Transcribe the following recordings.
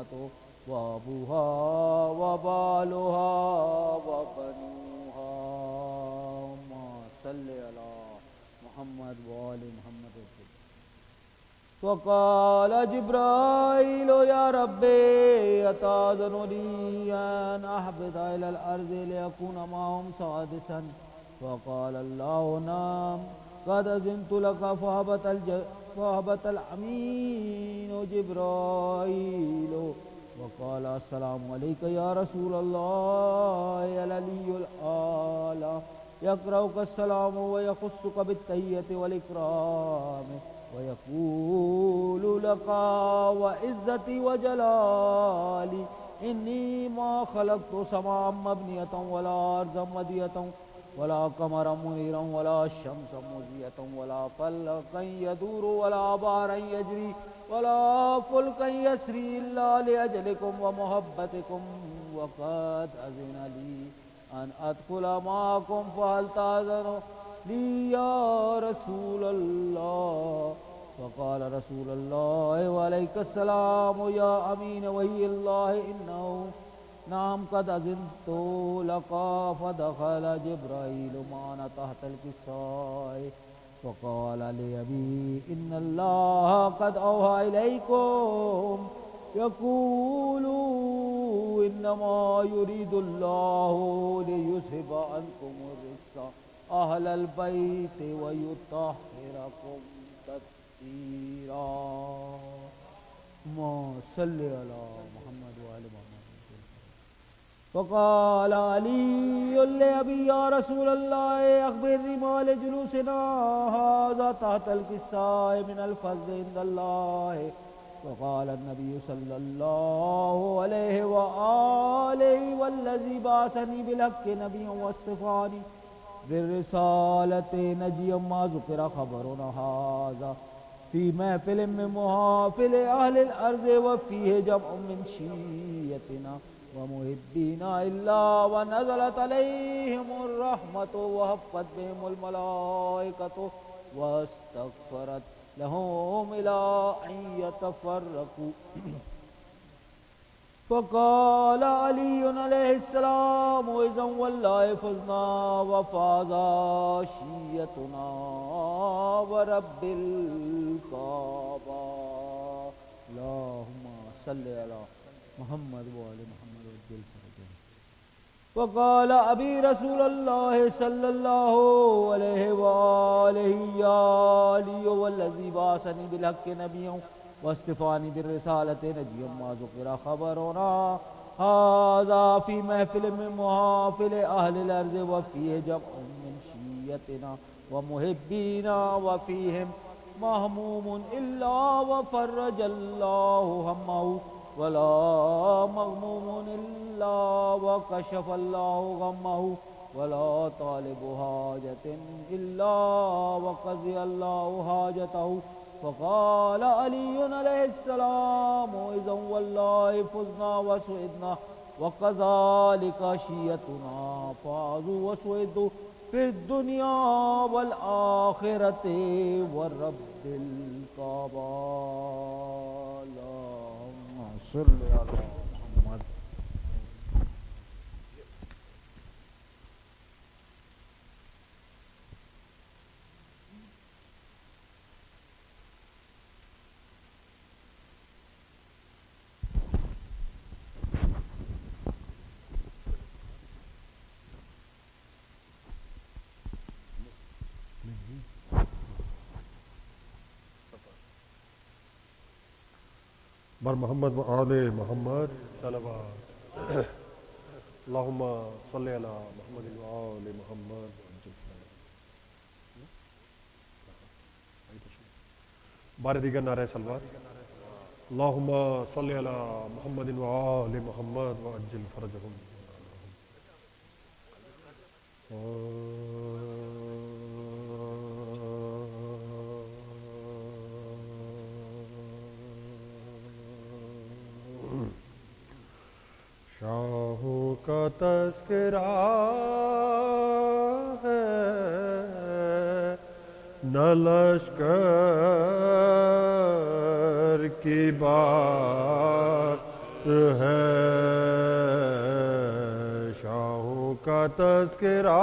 النعمة وأبوها وبالها وبنوها. اللهم صل على محمد وآل محمد. وقال جبرائيل يا ربي أتأذن لي أن أهبط إلى الأرض لأكون معهم سادسا؟ فقال الله نعم قد أذنت لك. فهبط الأمين جبرائيل وقال السلام عليك يا رسول الله يا العلي الأعلى، يقرأك السلام ويخصك بالتحية والإكرام ويقول لك وعزتي وجلالي إني ما خلقت سماء مبنية ولا أرضا مدية ولا قمرا منيرا ولا شمسا مضيئة ولا فلكا يدور ولا بحرا يجري ولا فلكا يسري إلا لأجلكم ومحبتكم. وقد أذن لي أن أدخل معكم فهل تأذن لي يا رسول الله؟ فقال رسول الله وعليك السلام يا أمين وهي الله إنه نعم قد أذنت لك. فدخل جبرائيل معنا تحت الكساء فقال لأبي إن الله قد أوحى إليكم يقول إنما يريد الله ليذهب عنكم الرجس أهل البيت ويطهركم تطهيرا. اللهم صل على محمد وآل محمد. فقال علي لأبي يا رسول الله أخبرني ما لجلوسنا هذا تحت الكساء من الفضل عند الله. فقال النبي صلى الله عليه وآله والذي بعثني بالحق نبيا واصطفاني بالرسالة نجيا ما ذكر خبرنا هذا في محفل من محافل أهل الأرض وفيه جمع من شيعتنا ومحبينا إلا ونزلت عليهم الرحمة وحفت بهم الملائكة واستغفرت لهم إلى أن يتفرقوا. فقال علي عليه السلام إذا والله فزنا وفاز شيعتنا ورب الكعبة. اللهم صل على محمد وآل محمد وعجل فرجهم. وقال أبي رسول الله صلى الله عليه وآله يا علي والذي بعثني بالحق نبيا واصطفاني بالرسالة نجيا ما ذكر خبرنا هذا في محفل من محافل أهل الأرض وفيه جمع من شيعتنا ومحبينا وفيهم مهموم إلا وفرج الله همه ولا مغموم إلا وكشف الله غمه ولا طالب حاجة إلا وقضي الله حاجته. فقال علي عليه السلام إذا والله فزنا وسعدنا وكذلك شيعتنا فازوا وسعدوا في الدنيا والآخرة والرب الكعبة. اللهم صل على محمد. بر محمد و آل محمد صلوات. اللہم صلی علی محمد و آل محمد. بار دیگر نعرہ صلوات. اللہم صلی علی محمد و آل محمد و عجل فرجہم. شاہوں کا تذکرہ ہے نہ لشکر کی بات ہے، شاہوں کا تذکرہ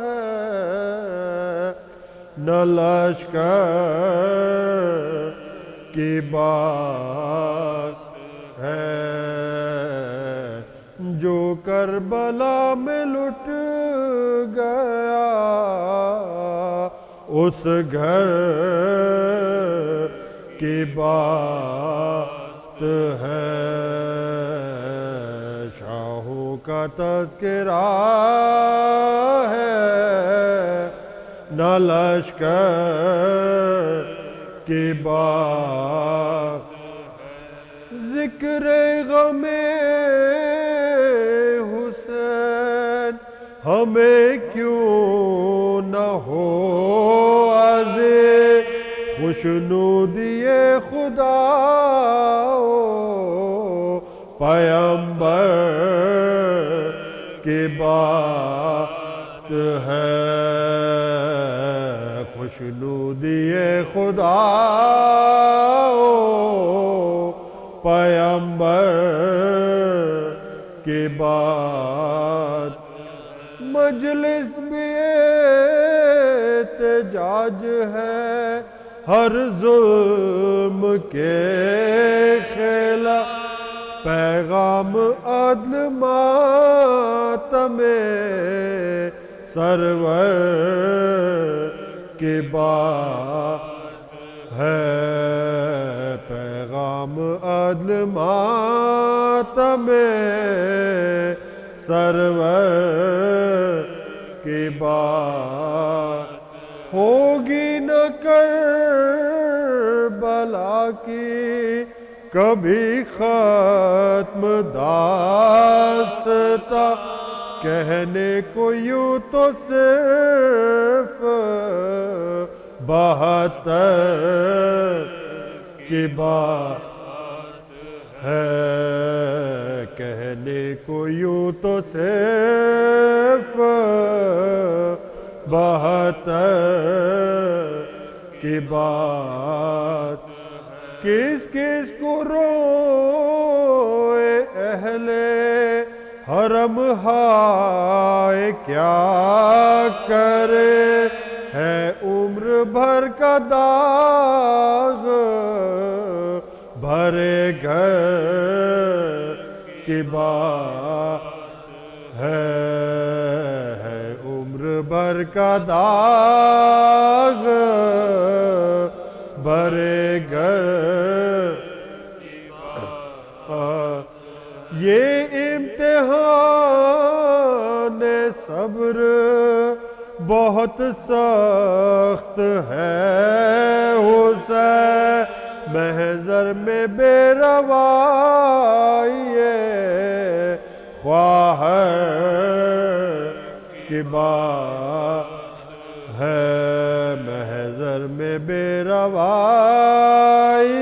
ہے، نہ لشکر کی بات ہے، جو کربلا میں لٹ گیا اس گھر کی بات ہے، شاہوں کا تذکرہ ہے، نہ لشکر کی بات، ذکر غم حسین ہمیں کیوں نہ ہو، از خوشنودی خدا پیمبر کی بات ہے، خوشنودی خدا پیمبر کی بات، مجلس بھی احتجاج ہے، ہر ظلم کے خلاف پیغام عدل ماتم سرور کی بات ہے، پیغام عدل ماتم سرور کی بات، ہوگی نہ کربلا کی کبھی ختم داستاں، کہنے کو یوں تو صرف 72 کی بات ہے، کہنے کو یوں تو صرف 72 کی بات، کس کس کو روئے اہل حرم ہائے کیا کرے، ہے عمر بھر کا داغ بھرے گھر کی بات ہے، عمر بھر کا داغ بھرے گھر، یہ امتحان صبر بہت سخت ہے، حسین محضر میں بے روائی خواہر کی بات ہے، محضر میں بے روائی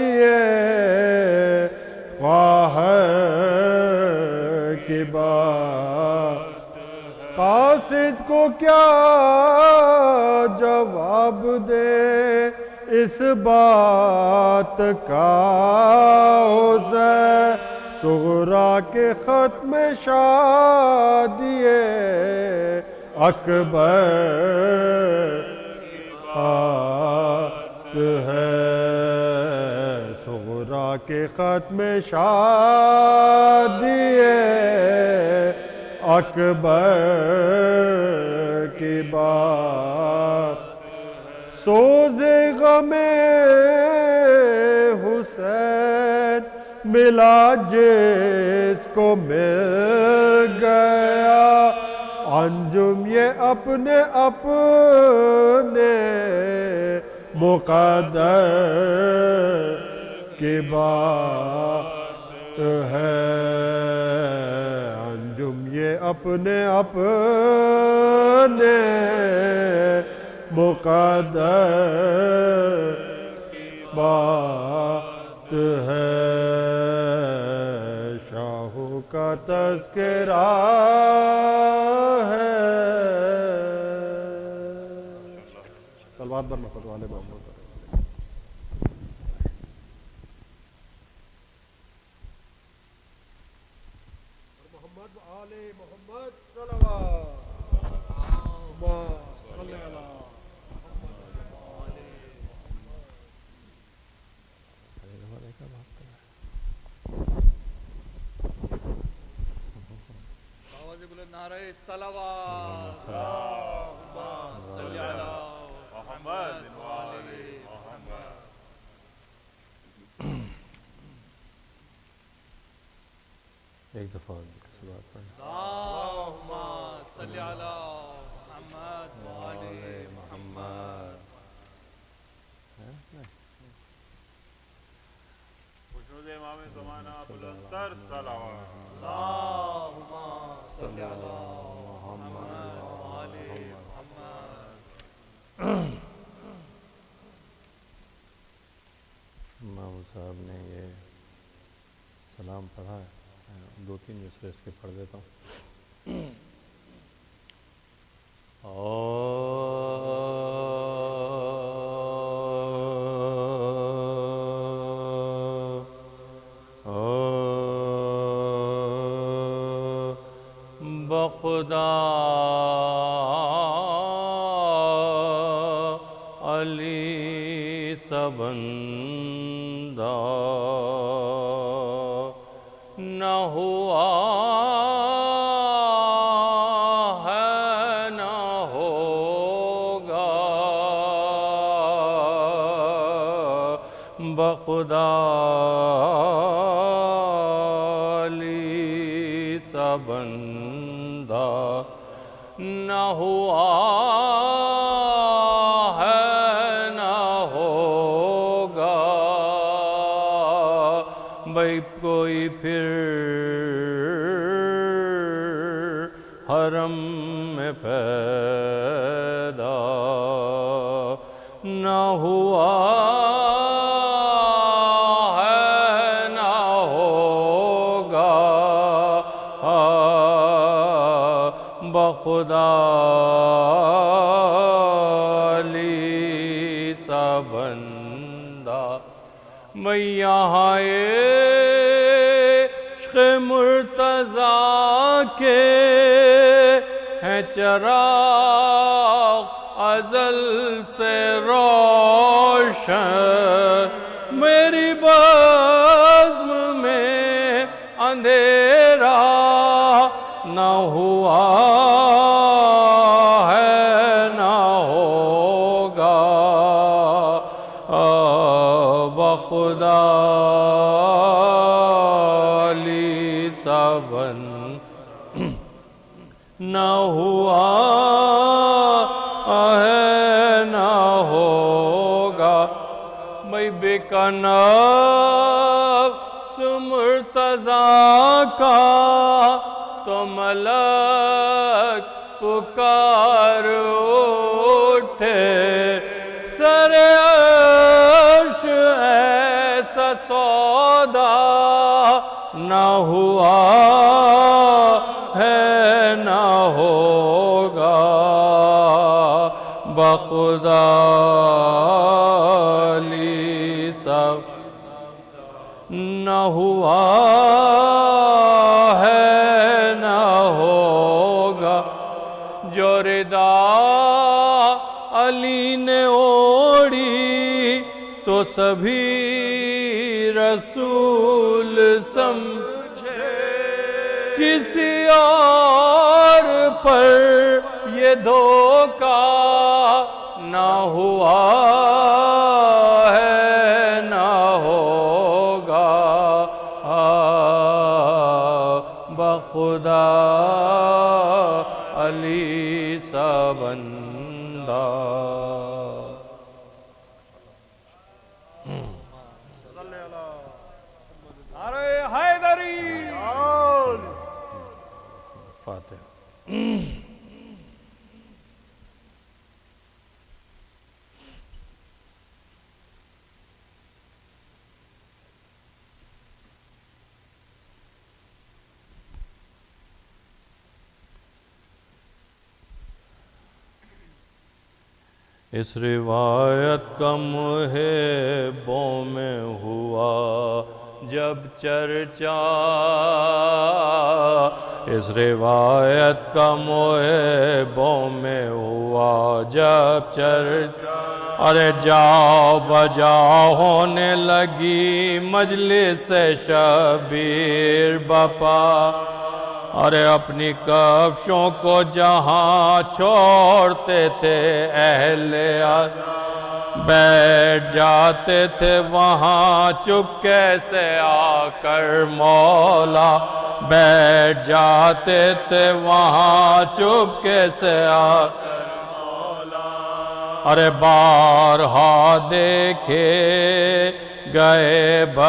خواہر کی بات، قاصد کو کیا جواب دے اس بات کا، حسین صغرا کے ختم شادی اکبر بات ہے، صغرا کے ختم شادی اکبر کی بات، سوز غم حسین ملا جس کو مل گیا، انجم یہ اپنے اپنے مقدر کی بات ہے، انجم یہ اپنے اپنے مقدر بات ہے، شاہوں کا تذکرہ ہے، صلوات بر محمد والے محمد۔ محمد و آل محمد صلوات اللہم صلی علی آواز بلند نعرہ صلوات اللہم صلی علی محمد و آل محمد. ایک دفعہ صلوات پڑھیں. اللہم صلی علی محمد و آل محمد. خوشنود امام زمانہ بلندتر صلوات. اللہم صلی علی محمد و آل محمد. امام صاحب نے یہ سلام پڑھا ہے، دو تین مصرے اس کے پڑھ دیتا ہوں. بخدا علی سبندہ نہ ہوا ہے نہ ہوگا، بخدا علی سبندہ نہ ہوا ہے نہ ہوگا. بھئی کوئی پھر حرم میں پیدا نہ ہوا ہے نہ ہوگا، بخدا علی سبندہ. میں یہاں عشق مرتضیٰ کے ہیں چراغ ازل سے روشن، میری بزم میں اندھیرا نہ ہوا ہے نہ ہوگا، بخدا علی سبندہ نہ ہوا ہے نہ ہوگا. میں بے نفس مرتضیٰ کا تو ملک پکار اٹھے، سر عرش ایسا سودا نہ ہوا ہے نہ ہوگا، بخدا علی سب نہ ہوا ہے نہ ہوگا. جو ردا علی نے اوڑھی تو سبھی رسول سمجھے، کسی اور پر یہ دھوکہ نہ ہوا ہے نہ ہوگا، بخدا علی سبندہ. نعرہ حیدری. فاتحہ. اس روایت کا محبوں میں ہوا جب چرچا اس روایت کا محبوں میں ہوا، جب چرچا ارے جاؤ بجاؤ ہونے لگی مجلس شبیر بپا، ارے اپنی کفشوں کو جہاں چھوڑتے تھے اہل بیٹھ جاتے تھے وہاں چپکے سے آ کر مولا، بیٹھ جاتے تھے وہاں چپکے سے آ کر مولا، ارے بارہا دیکھے گئے بزم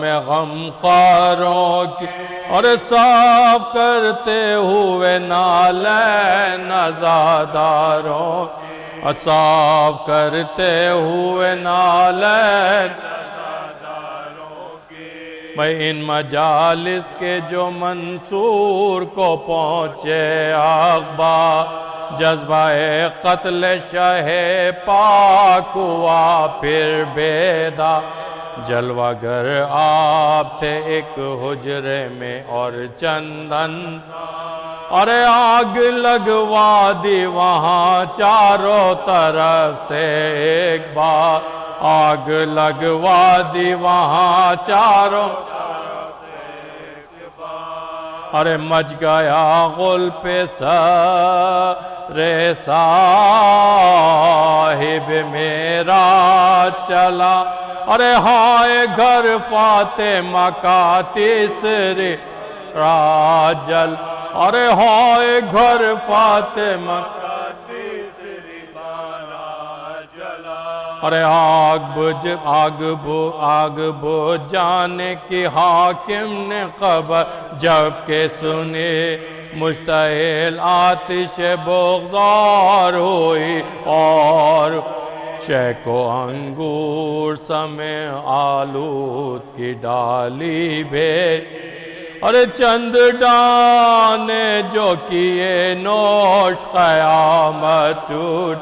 میں غم خاروں کی، اور صاف کرتے ہوئے نالین عزاداروں، صاف کرتے ہوئے نالین عزاداروں کی، میں ان مجالس کے جو منصور کو پہنچے اخبار، جذبہ قتل شہ پاک ہوا پھر بیدا، جلوہ گر آپ تھے ایک حجرے میں اور چندن، ارے آگ لگوا دی وہاں چاروں طرف سے ایک بار، آگ لگوا دی وہاں چاروں طرف سے ایک بار، ارے مچ گیا غل پہ سر صاحب میرا چلا، ارے ہائے گھر فاطمہ کا تیسری راجل، ارے ہائے گھر فاطمہ کا تیسری بارہ جلا، ارے آگ بجھ جانے کی حاکم نے خبر جب کہ سنے، مشتعل آتش بغضار ہوئی اور شیخ و انگور سمے آلود کی ڈالی بھیج، ارے چند دانے جو کیے نوش قیامت ٹوٹ،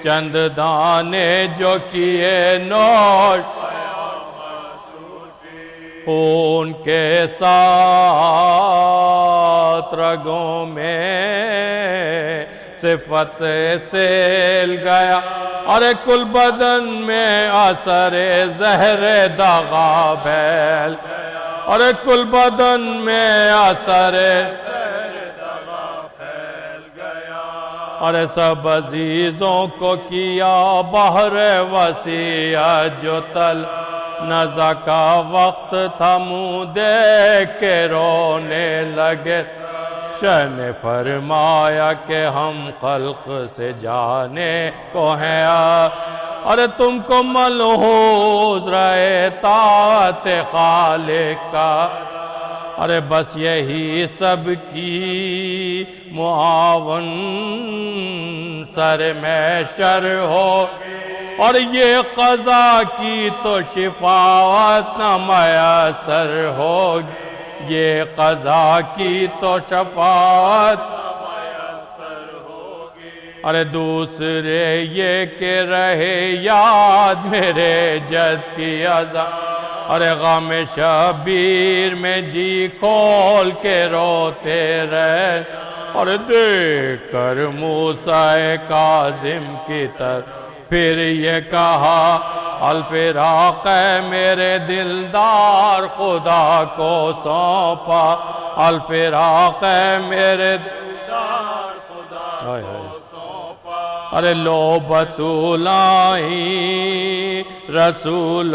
چند دانے جو کیے نوش قیامت ٹوٹی، خون کے ساتھ رگوں میں صفت سیل گیا، ارے کل بدن میں اثر زہر دغا بیل، ارے کل بدن میں اثر زہر دغا پھیل گیا، ارے سب عزیزوں کو کیا بحر وسیع جو تل نزا کا وقت تھا، منہ دیکھ کے رونے لگے، شاہ نے فرمایا کہ ہم خلق سے جانے کو ہیں، ارے تم کو ملحوظ رہے طاعت خالق کا، ارے بس یہی سب کی معاون سر محشر ہو، اور یہ قضا کی تو شفاعت نہ میسر ہوگی، یہ قضا کی تو شفاعت ارے دوسرے یہ کہ رہے یاد میرے جد کی عزا، ارے غم شبیر میں جی کھول کے روتے رہے، اور دیکھ کر موسیٰ کاظم کی طرف پھر یہ کہا، الفراق ہے میرے دلدار خدا کو سونپا، الفراق ہے میرے دلدار خدا کو سونپا، ارے لو بطولائی رسول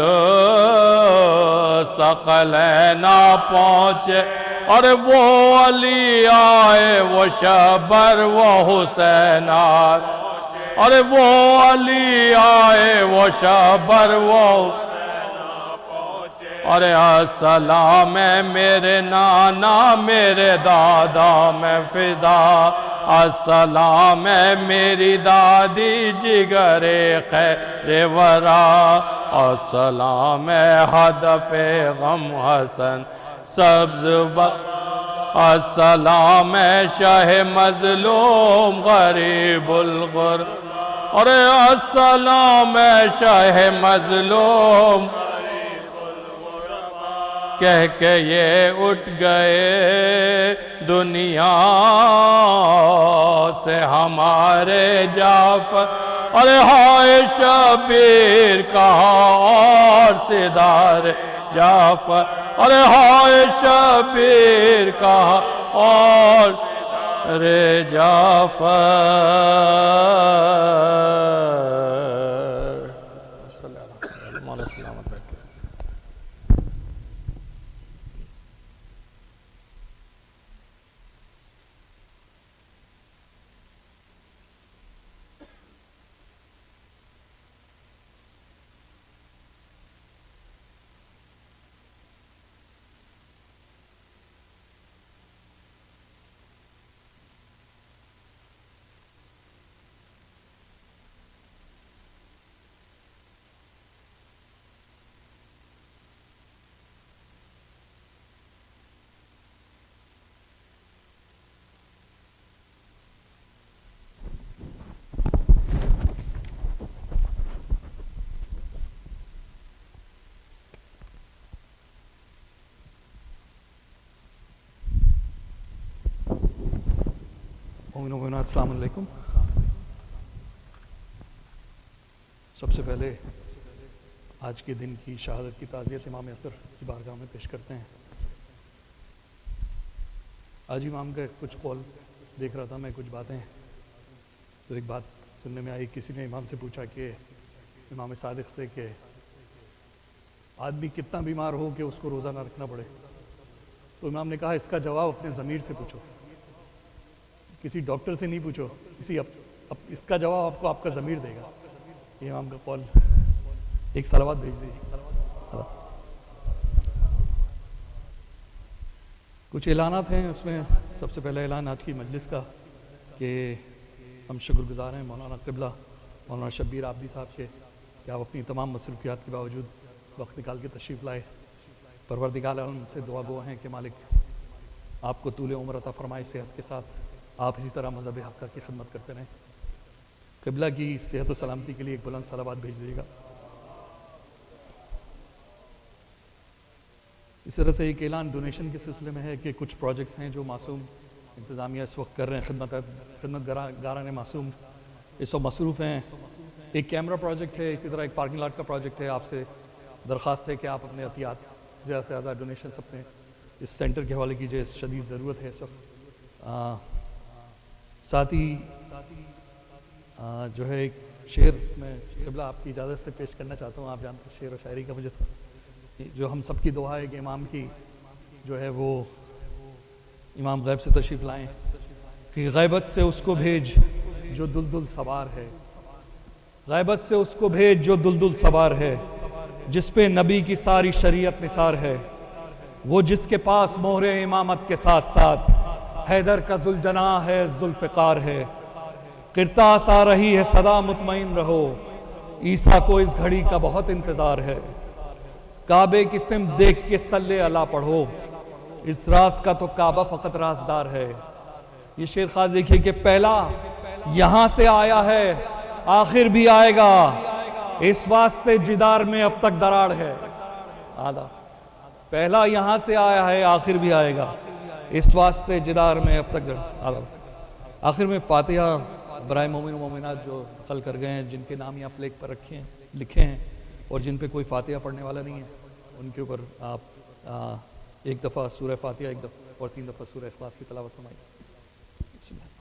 ثقلین پہنچے، ارے وہ علی آئے وہ شبر وہ حسین آئے، ارے وہ علی آئے وہ شبر وہ ارے السلام ہے میرے نانا میرے دادا میں فدا، السلام ہے میری دادی جگر خیر ورا، السلام ہے ہدف غم حسن سبز السلام ہے شاہ مظلوم غریب الغر، ارے السلام ہے شاہ مظلوم کہہ کے یہ اٹھ گئے دنیا سے ہمارے جعفر، ارے ہائے شبیر کہا اور صدار جعفر، ارے ہائے شبیر کہا اور رے جعفر۔ مولا سلامت بیٹھے۔ السلام علیکم۔ سب سے پہلے آج کے دن کی شہادت کی تعزیت امام عصر کی بارگاہ میں پیش کرتے ہیں۔ آج امام کا کچھ قول دیکھ رہا تھا میں، کچھ باتیں، تو ایک بات سننے میں آئی، کسی نے امام سے پوچھا کہ امام صادق سے کہ آدمی کتنا بیمار ہو کہ اس کو روزہ نہ رکھنا پڑے، تو امام نے کہا اس کا جواب اپنے ضمیر سے پوچھو، کسی ڈاکٹر سے نہیں پوچھو، اس کا جواب آپ کو آپ کا ضمیر دے گا۔ یہ امام کا قول۔ ایک صلوات بھیج دیجیے۔ کچھ اعلانات ہیں، اس میں سب سے پہلا اعلان آج کی مجلس کا کہ ہم شکر گزار ہیں مولانا قبلہ مولانا شبیر عابدی صاحب کے کہ آپ اپنی تمام مصروفیات کے باوجود وقت نکال کے تشریف لائے۔ پروردگار عالم سے دعا گو ہیں کہ مالک آپ کو طول عمر عطا فرمائے، صحت کے ساتھ آپ اسی طرح مذہب حق کی خدمت کرتے رہیں۔ قبلہ کی صحت و سلامتی کے لیے ایک بلند صلوات بھیج دیجیے گا۔ اس طرح سے ایک اعلان ڈونیشن کے سلسلے میں ہے کہ کچھ پروجیکٹس ہیں جو معصوم انتظامیہ اس وقت کر رہے ہیں، خدمت گاران معصوم اس وقت مصروف ہیں۔ ایک کیمرہ پروجیکٹ ہے، اسی طرح ایک پارکنگ لاٹ کا پروجیکٹ ہے۔ آپ سے درخواست ہے کہ آپ اپنے عطیات زیادہ سے زیادہ ڈونیشنس اپنے اس سینٹر کے حوالے کیجیے، شدید ضرورت ہے اس وقت۔ ساتھ ہی جو ہے ایک شعر میں قبلہ آپ کی اجازت سے پیش کرنا چاہتا ہوں۔ آپ جانتے ہیں شعر و شاعری کا مجھے جو ہم سب کی دعا ہے کہ امام کی جو ہے وہ امام غیب سے تشریف لائیں کہ غیبت سے اس کو بھیج جو دلدل سوار ہے، غیبت سے اس کو بھیج جو دلدل سوار ہے، جس پہ نبی کی ساری شریعت نثار ہے، وہ جس کے پاس مہر امامت کے ساتھ ساتھ حیدر کا ذوالجناح ہے، ذوالفقار ہے۔ قرطاس آ رہی ہے صدا مطمئن رہو، عیسیٰ کو اس گھڑی کا بہت انتظار ہے۔ کعبے کی سمت دیکھ کے صلی اللہ پڑھو، اس راز کا تو کعبہ فقط رازدار ہے۔ یہ شعر خاص دیکھیے کہ پہلا یہاں سے آیا ہے آخر بھی آئے گا، اس واسطے جدار میں اب تک دراڑ ہے۔ پہلا یہاں سے آیا ہے آخر بھی آئے گا، اس واسطے جدار میں اب تک آخر میں فاتحہ برائے مومن و مومنات جو نقل کر گئے ہیں، جن کے نام یہاں پلیک پر لکھے ہیں اور جن پہ کوئی فاتحہ پڑھنے والا نہیں ہے، ان کے اوپر آپ ایک دفعہ سورہ فاتحہ، ایک دفعہ اور 3 دفعہ سورہ اخلاص کی تلاوت فرمائیے۔ بسم اللہ۔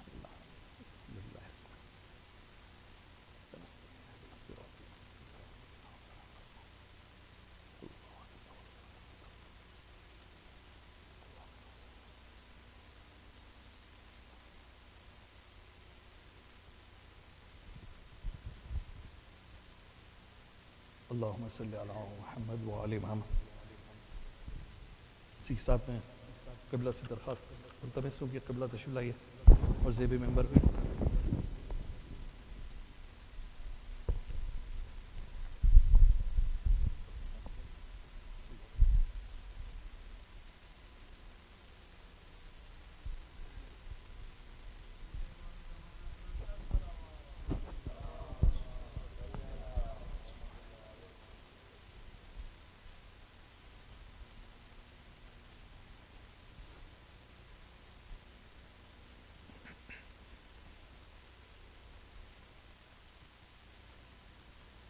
اللہم صلی علی محمد وآل محمد۔ اسی کے ساتھ میں قبلہ سے درخواست ملتمس ہوں کہ قبلہ تشریف لائیے اور زیب ممبر بھی۔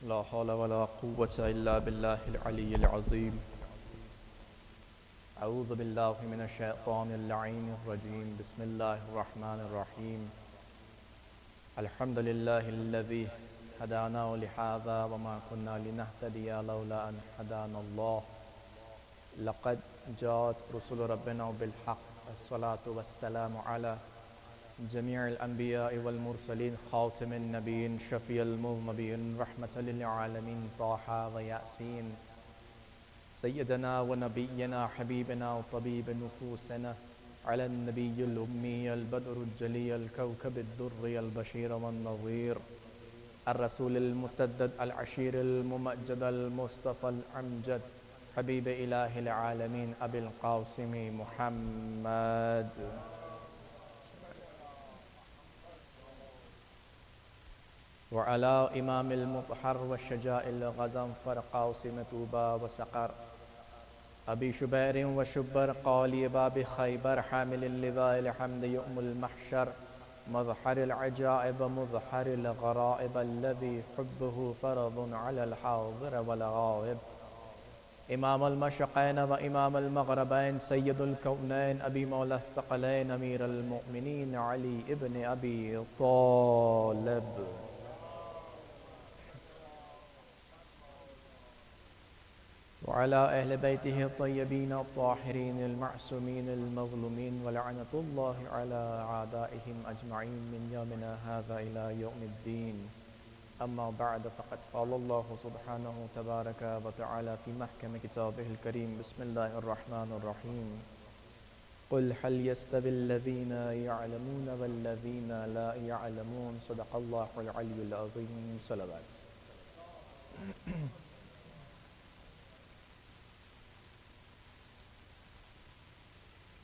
لا حول ولا قوة إلا بالله العلي العظيم أعوذ بالله من الشيطان اللعين الرجيم بسم الله الرحمن الرحيم الحمد لله الذي هدانا لهذا وما كنا لنهتدي لولا أن هدانا الله لقد جاءت رسل ربنا بالحق الصلاة والسلام على جميع الأنبياء والمرسلين خاتم النبيين شفيع المذنبين رحمة للعالمين طه وياسين سيدنا ونبينا حبيبنا وطبيب نفوسنا على النبي الأمي البدر الجلي الكوكب الدري البشير والنظير الرسول المسدد العشير الممجد المصطفى الأمجد حبيب إله العالمين أبي القاسم محمد وعلى إمام المطهر والشجاع الغزنفر قاسم توبا وسقر أبي شبير وشبر قالي باب خيبر حامل اللواء الحمد يؤم المحشر مظهر العجائب مظهر الغرائب الذي حبه فرض على الحاضر والغائب إمام المشرقين وإمام المغربين سيد الكونين أبي مولى الثقلين أمير المؤمنين علي ابن أبي طالب وعلى أهل بيته الطيبين الطاهرين المعصومين المظلومين ولعنة الله على أعدائهم أجمعين من يومنا هذا إلى يوم الدين أما بعد فقد قال الله سبحانه تبارك وتعالى في محكم كتابه الكريم بسم الله الرحمن الرحيم قل هل يستوي الذين يعلمون والذين لا يعلمون صدق الله العلي العظيم صلوات.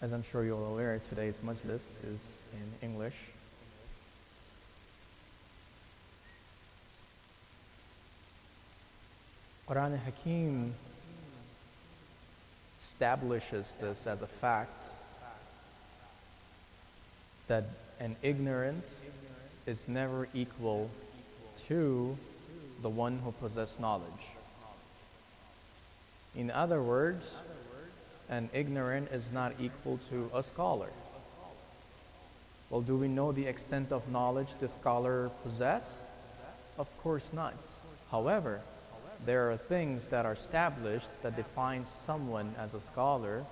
As I'm sure you're aware, today's majlis is in English. Quran Hakim establishes this as a fact that an ignorant is never equal to the one who possesses knowledge. In other words, an ignorant is not equal to a scholar. Well, do we know the extent of knowledge the scholar possesses? Of course not. However, there are things that are established that define someone as a scholar,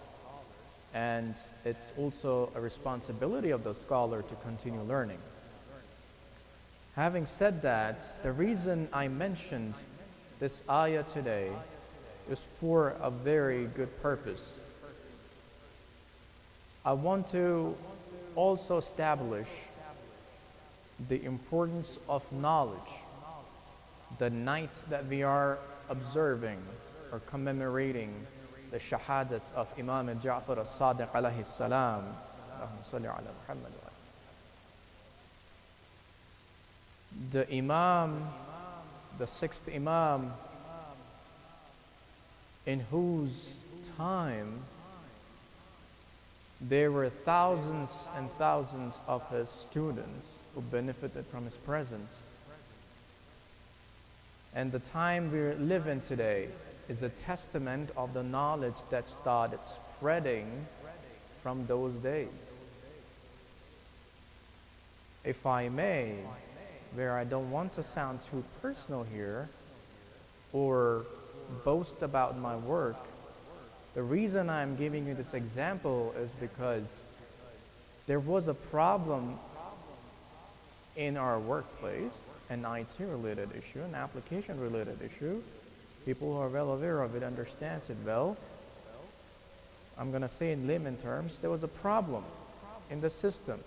and it's also a responsibility of the scholar to continue learning. Having said that, the reason I mentioned this ayah today is for a very good purpose. I want to also establish the importance of knowledge. The night that we are observing or commemorating the Shahadat of Imam Jaffer Sadiq alayhi salam, the Imam, the sixth Imam, in whose time there were thousands and thousands of his students who benefited from his presence. And the time we live in today is a testament of the knowledge that started spreading from those days. If I may, where I don't want to sound too personal here or boast about my work, the reason I'm giving you this example is because there was a problem in our workplace, an IT-related issue, an application-related issue. People who are well aware of it understands it well. I'm going to say in layman terms, there was a problem in the system.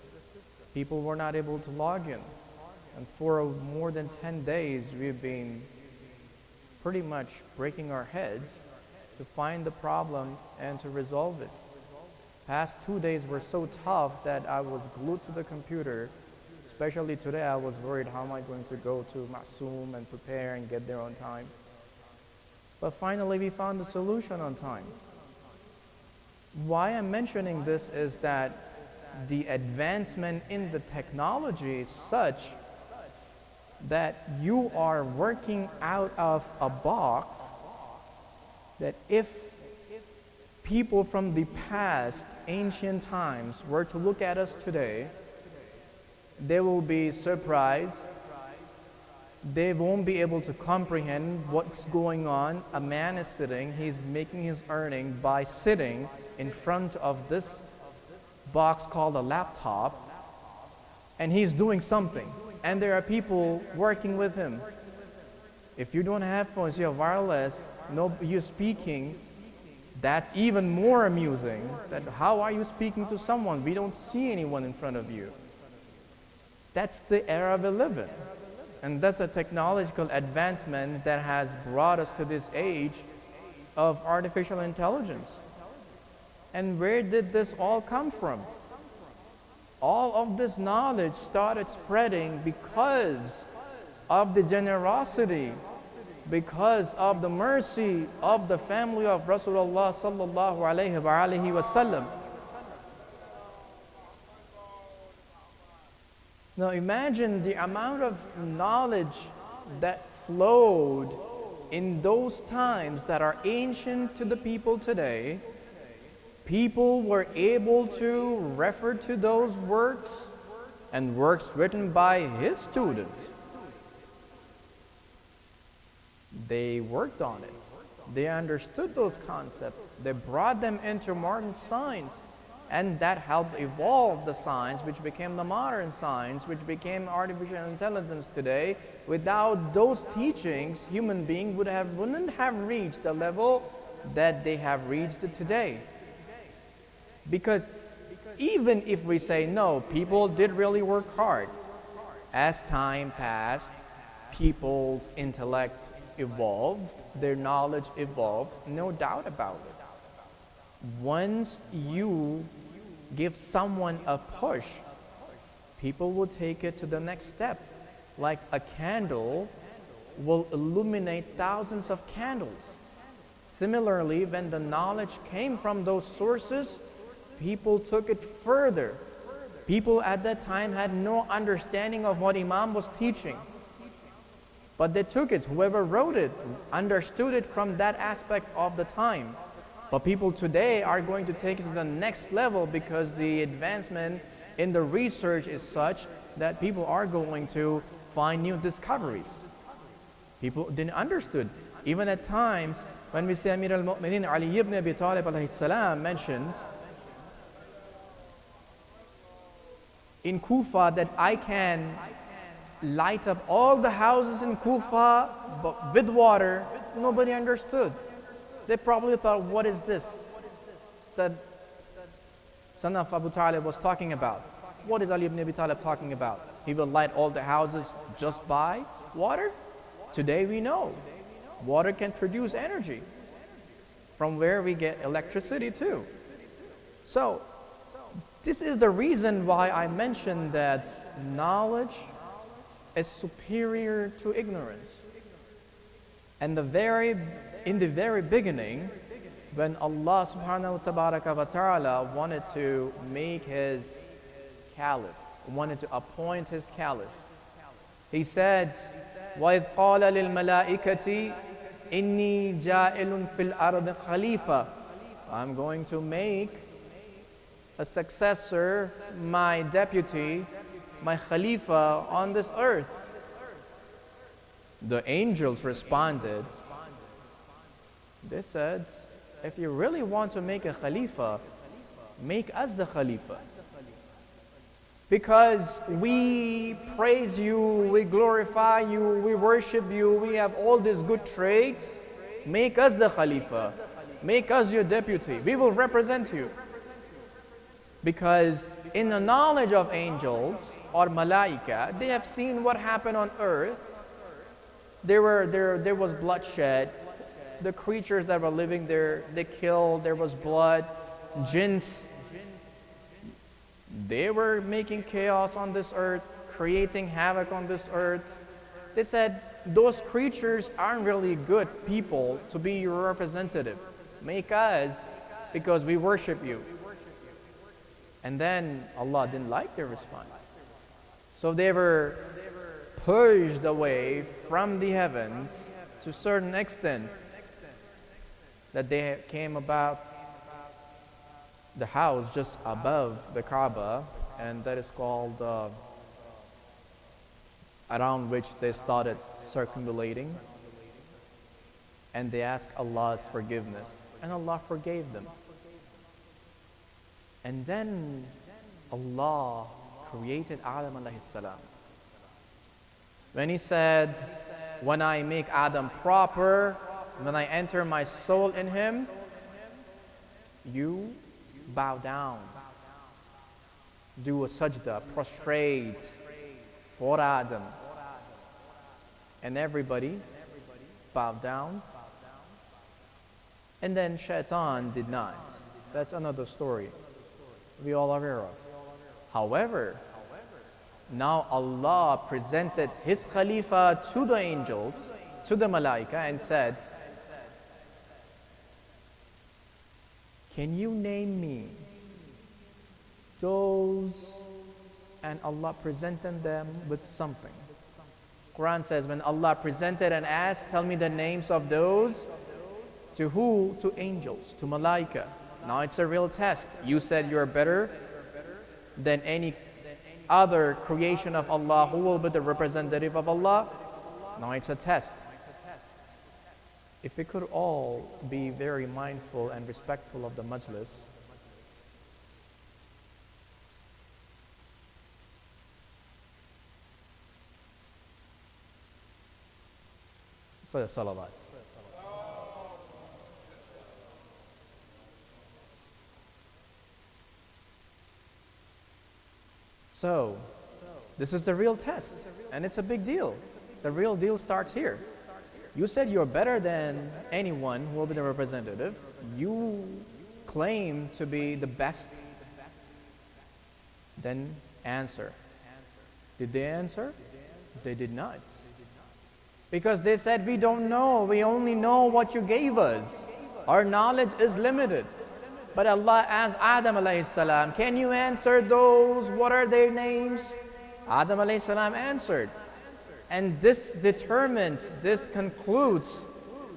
People were not able to log in. And for more than 10 days, we've been pretty much breaking our heads to find the problem and to resolve it. Past 2 days were so tough that I was glued to the computer. Especially today, I was worried, how am I going to go to Masoom and prepare and get there on time? But finally, we found the solution on time. Why I'm mentioning this is that the advancement in the technology is such that you are working out of a box that if people from the past, ancient times, were to look at us today, they will be surprised. They won't be able to comprehend what's going on. A man is sitting, he's making his earning by sitting in front of this box called a laptop, and he's doing something. And there are people working with him. If you don't have phones, you have wireless, you're speaking, that's even more amusing. That how are you speaking to someone? We don't see anyone in front of you. That's the era we live in. And that's a technological advancement that has brought us to this age of artificial intelligence. And where did this all come from? All of this knowledge started spreading because of the generosity, because of the mercy of the family of Rasulullah sallallahu alaihi wasallam. Now imagine the amount of knowledge that flowed in those times that are ancient to the people today. People were able to refer to those works and works written by his students. They worked on it. They understood those concepts. They brought them into modern science. And that helped evolve the science, which became the modern science, which became artificial intelligence today. Without those teachings, human beings wouldn't have reached the level that they have reached today. Because even if we say, no, people did really work hard, as time passed, people's intellect evolved, their knowledge evolved, no doubt about it. Once you give someone a push, people will take it to the next step. Like a candle will illuminate thousands of candles. Similarly, when the knowledge came from those sources, people took it further. People at that time had no understanding of what Imam was teaching. But they took it, whoever wrote it, understood it from that aspect of the time. But people today are going to take it to the next level because the advancement in the research is such that people are going to find new discoveries. People didn't understood. Even at times when we say Amir al-Mu'minin Ali ibn Abi Talib alayhi salam mentioned in Kufa that I can light up all the houses in Kufa but with water. Nobody understood. They probably thought, what is this that son of Abu Talib was talking about? What is Ali ibn Abi Talib talking about? He will light all the houses just by water? Today we know water can produce energy, from where we get electricity too. So this is the reason why I mentioned that knowledge is superior to ignorance. And in the very beginning, when Allah subhanahu wa ta'ala wanted to make his caliph, wanted to appoint his caliph, he said, وَإِذْ قَالَ لِلْمَلَائِكَةِ إِنِّي جَائِلٌ فِي الْأَرْضِ خَلِيفَةً. I'm going to make a successor, my deputy, my khalifa on this earth. The angels responded, they said, if you really want to make a khalifa, make us the khalifa. Because we praise you, we glorify you, we worship you, we have all these good traits, make us the khalifa, make us your deputy, we will represent you. Because in the knowledge of angels or malaika, they have seen what happened on earth. There was bloodshed. The creatures that were living there, they killed, there was blood. Jinns, they were making chaos on this earth, creating havoc on this earth. They said, those creatures aren't really good people to be your representative. Make us, because we worship you. And then Allah didn't like their response. So they were pushed away from the heavens to a certain extent that they came about the house just above the Kaaba, and that is called around which they started circumambulating, and they asked Allah's forgiveness, and Allah forgave them. And then Allah created Adam alayhi salam. When he said, when I make Adam proper, when I enter my soul in him, you bow down, do a sajda, prostrate for Adam. And everybody bowed down. And then Shaitan did not. That's another story we all are aware of. However, now Allah presented His Khalifa to the angels, to the Malaika, and said, can you name me those? And Allah presented them with something. Quran says, when Allah presented and asked, tell me the names of those, to who? To angels, to Malaika. Now it's a real test. You said you're better than any other creation of Allah. Who will be the representative of Allah? Now it's a test. If we could all be very mindful and respectful of the majlis, say salawat. So, this is the real test, and it's a big deal. The real deal starts here. You said you're better than anyone who will be the representative. You claim to be the best. Then answer. Did they answer? They did not. Because they said, we don't know. We only know what you gave us. Our knowledge is limited. But Allah asked Adam alayhi salam, can you answer those? What are their names? Adam alayhi salam answered. And this determines, this concludes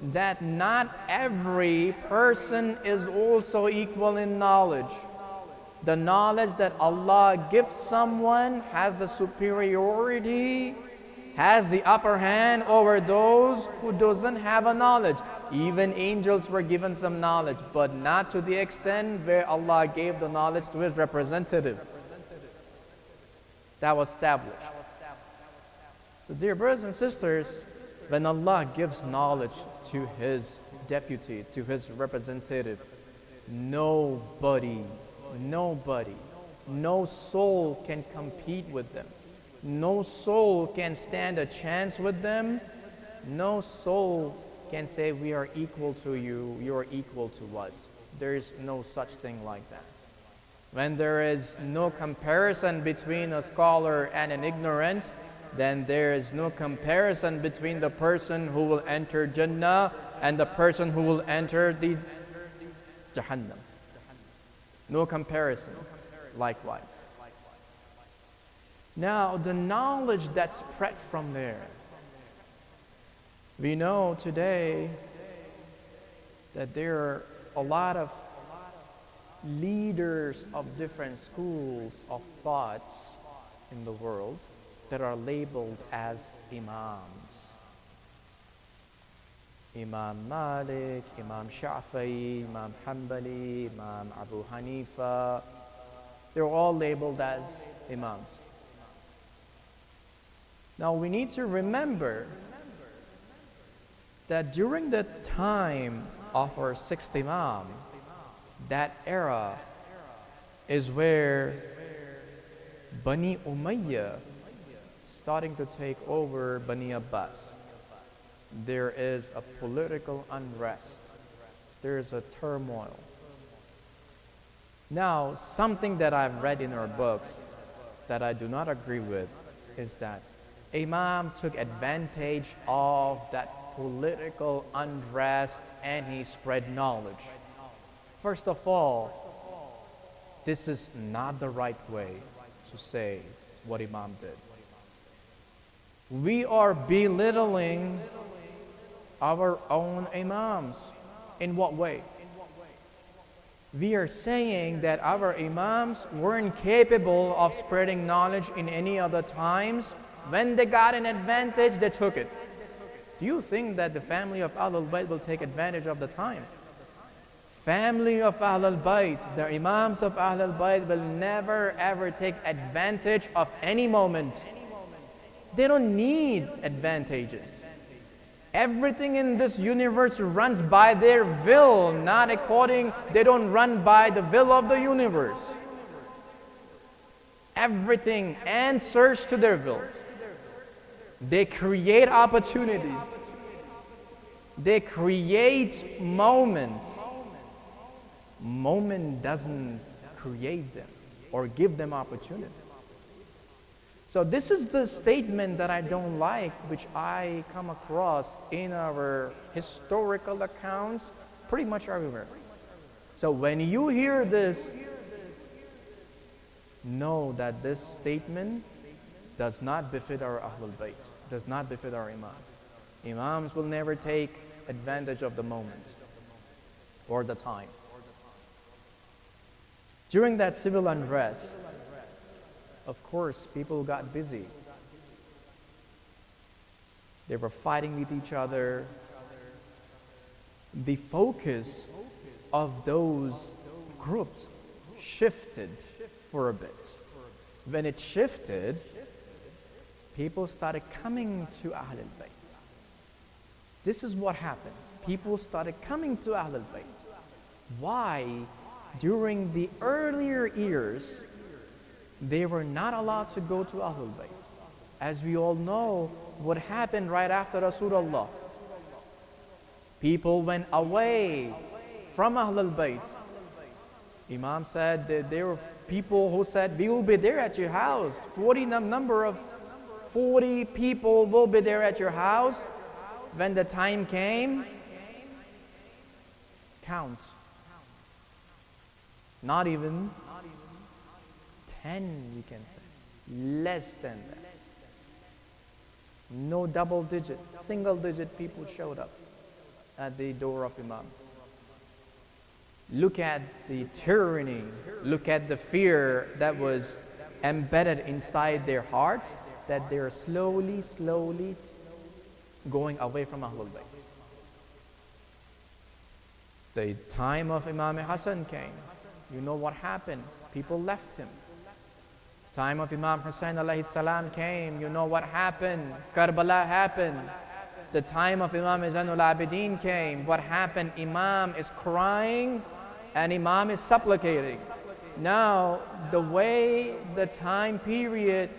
that not every person is also equal in knowledge. The knowledge that Allah gives someone has the superiority, has the upper hand over those who doesn't have a knowledge. Even angels were given some knowledge, but not to the extent where Allah gave the knowledge to His representative. That was established. So dear brothers and sisters, when Allah gives knowledge to His deputy, to His representative, nobody, no soul can compete with them. No soul can stand a chance with them. No soul can say, we are equal to you, you are equal to us. There is no such thing like that. When there is no comparison between a scholar and an ignorant, then there is no comparison between the person who will enter Jannah and the person who will enter the Jahannam. No comparison, likewise. Now, the knowledge that spread from there. We know today that there are a lot of leaders of different schools of thoughts in the world that are labeled as Imams. Imam Malik, Imam Shafi'i, Imam Hanbali, Imam Abu Hanifa. They're all labeled as Imams. Now we need to remember that during the time of our sixth Imam, that era is where Bani Umayyah starting to take over Bani Abbas. There is a political unrest. There is a turmoil. Now, something that I've read in our books that I do not agree with is that Imam took advantage of that political unrest and he spread knowledge. First of all, this is not the right way to say what Imam did. we are belittling our own imams. In what way? We are saying that our imams weren't capable of spreading knowledge in any other times. When they got an advantage, they took it. Do you think that the family of Ahlul Bayt will take advantage of the time? Family of Ahlul Bayt, the imams of Ahlul Bayt will never ever take advantage of any moment. They don't need advantages. Everything in this universe runs by their will, not according, they don't run by the will of the universe. Everything answers to their will. They create opportunities. They create moments. Moment doesn't create them or give them opportunity. So this is the statement that I don't like, which I come across in our historical accounts pretty much everywhere. So when you hear this, know that this statement does not befit our Ahlul Bayt, does not befit our Imams. Imams will never take advantage of the moment or the time. During that civil unrest, of course, people got busy. They were fighting with each other. The focus of those groups shifted for a bit. When it shifted, people started coming to Ahlul Bayt. This is what happened. People started coming to Ahlul Bayt. Why? During the earlier years, they were not allowed to go to Ahlul Bayt. As we all know, what happened right after Rasulullah. People went away from Ahlul Bayt. Imam said that there were people who said, we will be there at your house. 40 people will be there at your house. When the time came, count. Not even 10, you can say. Less than that. No double digit, single digit people showed up at the door of Imam. Look at the tyranny, look at the fear that was embedded inside their hearts, that they're slowly going away from Ahlul Bayt. The time of Imam Hassan came. You know what happened? People left him. Time of Imam Hussain alayhi salam came. You know what happened? Karbala happened. The time of Imam Zainul Abidin came. What happened? Imam is crying and Imam is supplicating. Now, the way the time period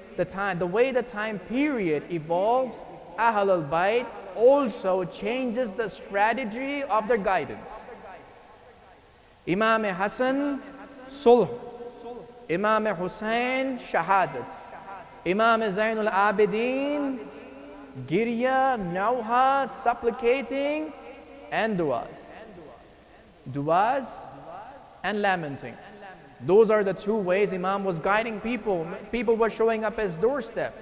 evolves, Ahlul Bayt also changes the strategy of their guidance. Imam Hassan, Sulh. Imam Hussain, Shahadat. Imam Zainul Abidin, Girya, Nauha, supplicating, and du'as. Du'as and lamenting. Those are the two ways Imam was guiding people. People were showing up at his doorstep.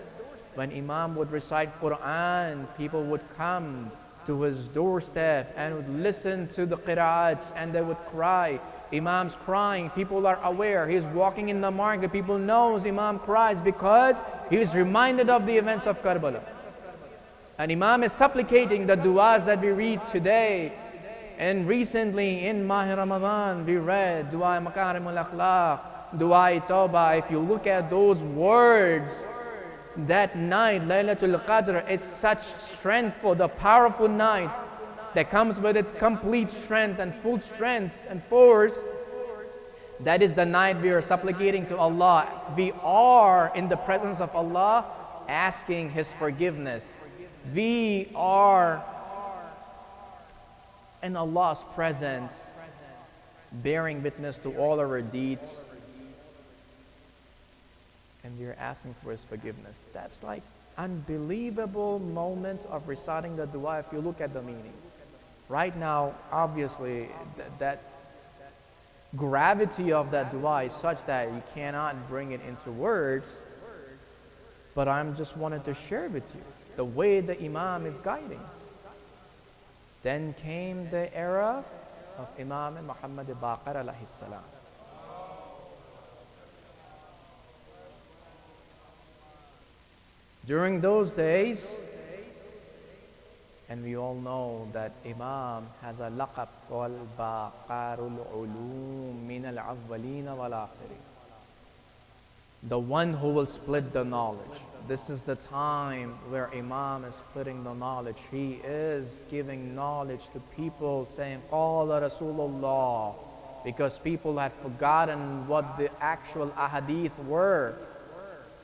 When Imam would recite Quran, people would come to his doorstep and would listen to the qira'ats and they would cry. Imam's crying, people are aware. He's walking in the market, people knows Imam cries because he is reminded of the events of Karbala. And Imam is supplicating the du'as that we read today. And recently in Mahi Ramadan, we read Du'a Makarimul Akhlaq, Du'a Tawbah. If you look at those words, that night, Laylatul Qadr, is such strengthful, the powerful night that comes with it complete strength and full strength and force. That is the night we are supplicating to Allah. We are in the presence of Allah asking His forgiveness. We are in Allah's presence bearing witness to all our deeds. And we are asking for His forgiveness. That's like unbelievable moment of reciting the dua if you look at the meaning. Right now, obviously, that gravity of that dua is such that you cannot bring it into words, but I'm just wanted to share with you the way the Imam is guiding. Then came the era of Imam Muhammad Baqir alayhi salam. During those days, and we all know that Imam has a laqab called Baqarul Ulum min al-awwalina wal akhirin, the one who will split the knowledge. This is the time where Imam is splitting the knowledge. He is giving knowledge to people, saying, Qala Rasulullah, because people had forgotten what the actual ahadith were.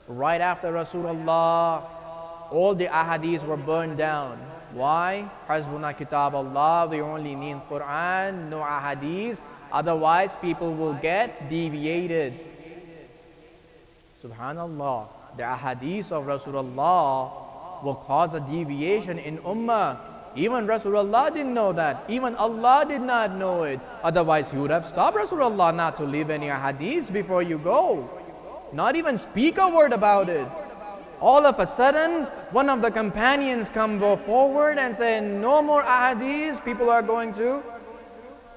Right after Rasulullah, all the ahadiths were burned down. Why? Hasbuna kitab Allah, we only need Quran, no ahadith. Otherwise, people will get deviated. Subhanallah, the ahadith of Rasulullah will cause a deviation in ummah. Even Rasulullah didn't know that. Even Allah did not know it. Otherwise, he would have stopped Rasulullah not to leave any ahadith before you go. Not even speak a word about it. All of a sudden, one of the companions go forward and say, no more ahadith. People are going to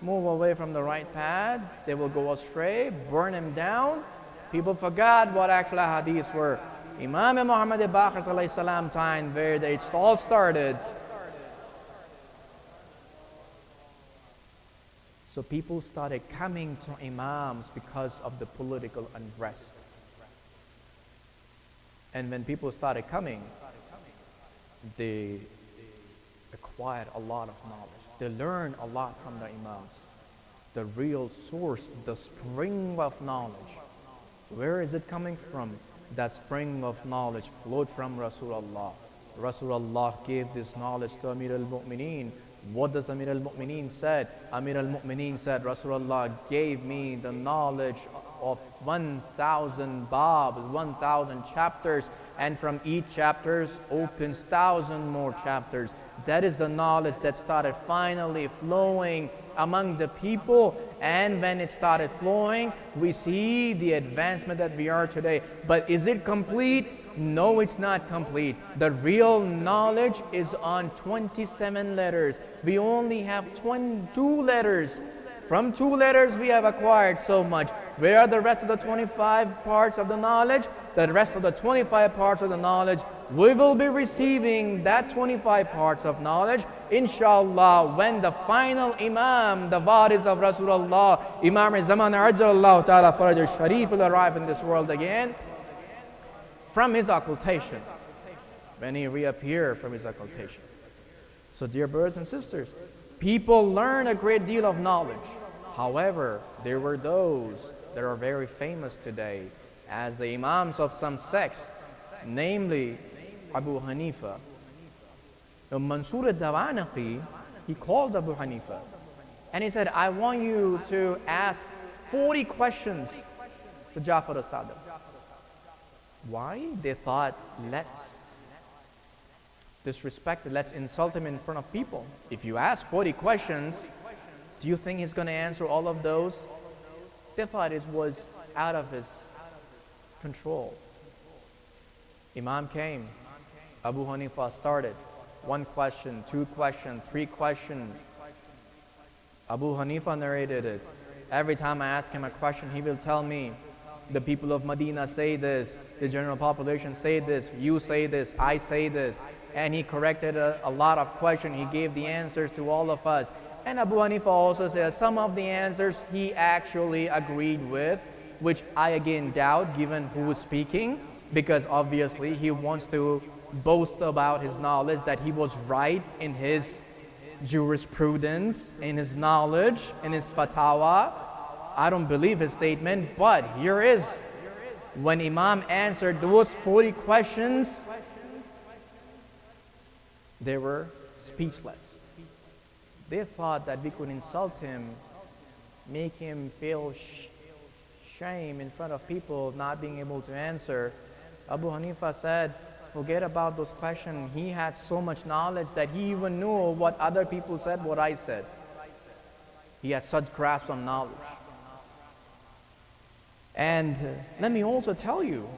move away from the right path. They will go astray, burn him down. People forgot what actual hadiths were. Imam Muhammad Baqir alayhi salam time where it all started. So people started coming to Imams because of the political unrest. And when people started coming, they acquired a lot of knowledge. They learned a lot from the Imams. The real source, the spring of knowledge. Where is it coming from? That spring of knowledge flowed from Rasulullah. Rasulullah gave this knowledge to Amir al-Mu'mineen. What does Amir al-Mu'mineen said? Amir al-Mu'mineen said, Rasulullah gave me the knowledge of 1,000 babs, 1,000 chapters, and from each chapters opens 1,000 more chapters. That is the knowledge that started finally flowing among the people, and when it started flowing, we see the advancement that we are today. But is it complete? No, it's not complete. The real knowledge is on 27 letters. We only have 22 letters. From 2 letters we have acquired so much. Where are the rest of the 25 parts of the knowledge? The rest of the 25 parts of the knowledge, we will be receiving that 25 parts of knowledge, inshallah, when the final Imam, the Waris of Rasulullah, Imam Zaman Ajjalallahu Ta'ala Faraj al-Sharif will arrive in this world again from his occultation, when he reappears from his occultation. So dear brothers and sisters, people learn a great deal of knowledge. However, there were those that are very famous today as the Imams of some sects, namely Abu Hanifa. Now, Mansur al-Dawanaqi, he called Abu Hanifa and he said, I want you to ask 40 questions to Jaffer al-Sadiq. Why? They thought, let's disrespect it, let's insult him in front of people. If you ask 40 questions, do you think he's going to answer all of those? They thought it was out of his control. Imam came. Abu Hanifa started. 1 question, 2 questions, 3 questions. Abu Hanifa narrated it. Every time I ask him a question, he will tell me, the people of Medina say this, the general population say this, you say this, I say this. And he corrected a lot of questions. He gave the answers to all of us. And Abu Hanifa also says some of the answers he actually agreed with, which I again doubt given who was speaking, because obviously he wants to boast about his knowledge, that he was right in his jurisprudence, in his knowledge, in his fatwa. I don't believe his statement, but here is, when Imam answered those 40 questions, they were speechless. They thought that we could insult him, make him feel shame in front of people not being able to answer. Abu Hanifa said, forget about those questions. He had so much knowledge that he even knew what other people said, what I said. He had such grasp of knowledge. And let me also tell you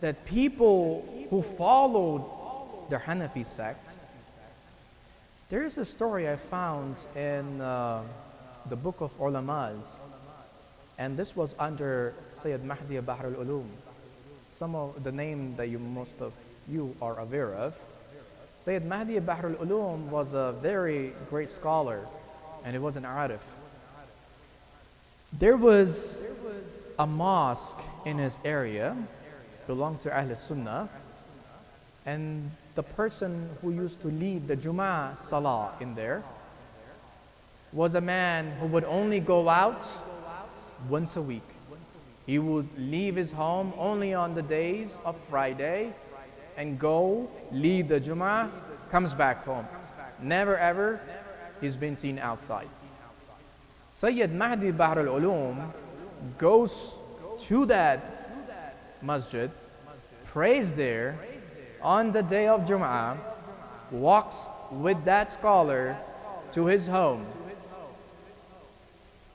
that people who followed the Hanafi sect. There is a story I found in the book of Ulamas, and this was under Sayyid Mahdi Bahr al-Ulum. Some of the name that most of you are aware of. Sayyid Mahdi Bahr al-Ulum was a very great scholar, and he was an arif. There was a mosque in his area, belonged to Ahl Sunnah, and the person who used to lead the Jum'ah Salah in there was a man who would only go out once a week. He would leave his home only on the days of Friday and go lead the Jum'ah, comes back home. Never ever he's been seen outside. Sayyid Mahdi Bahr al-Ulum goes to that masjid, prays there on the day of Jum'ah, walks with that scholar to his home.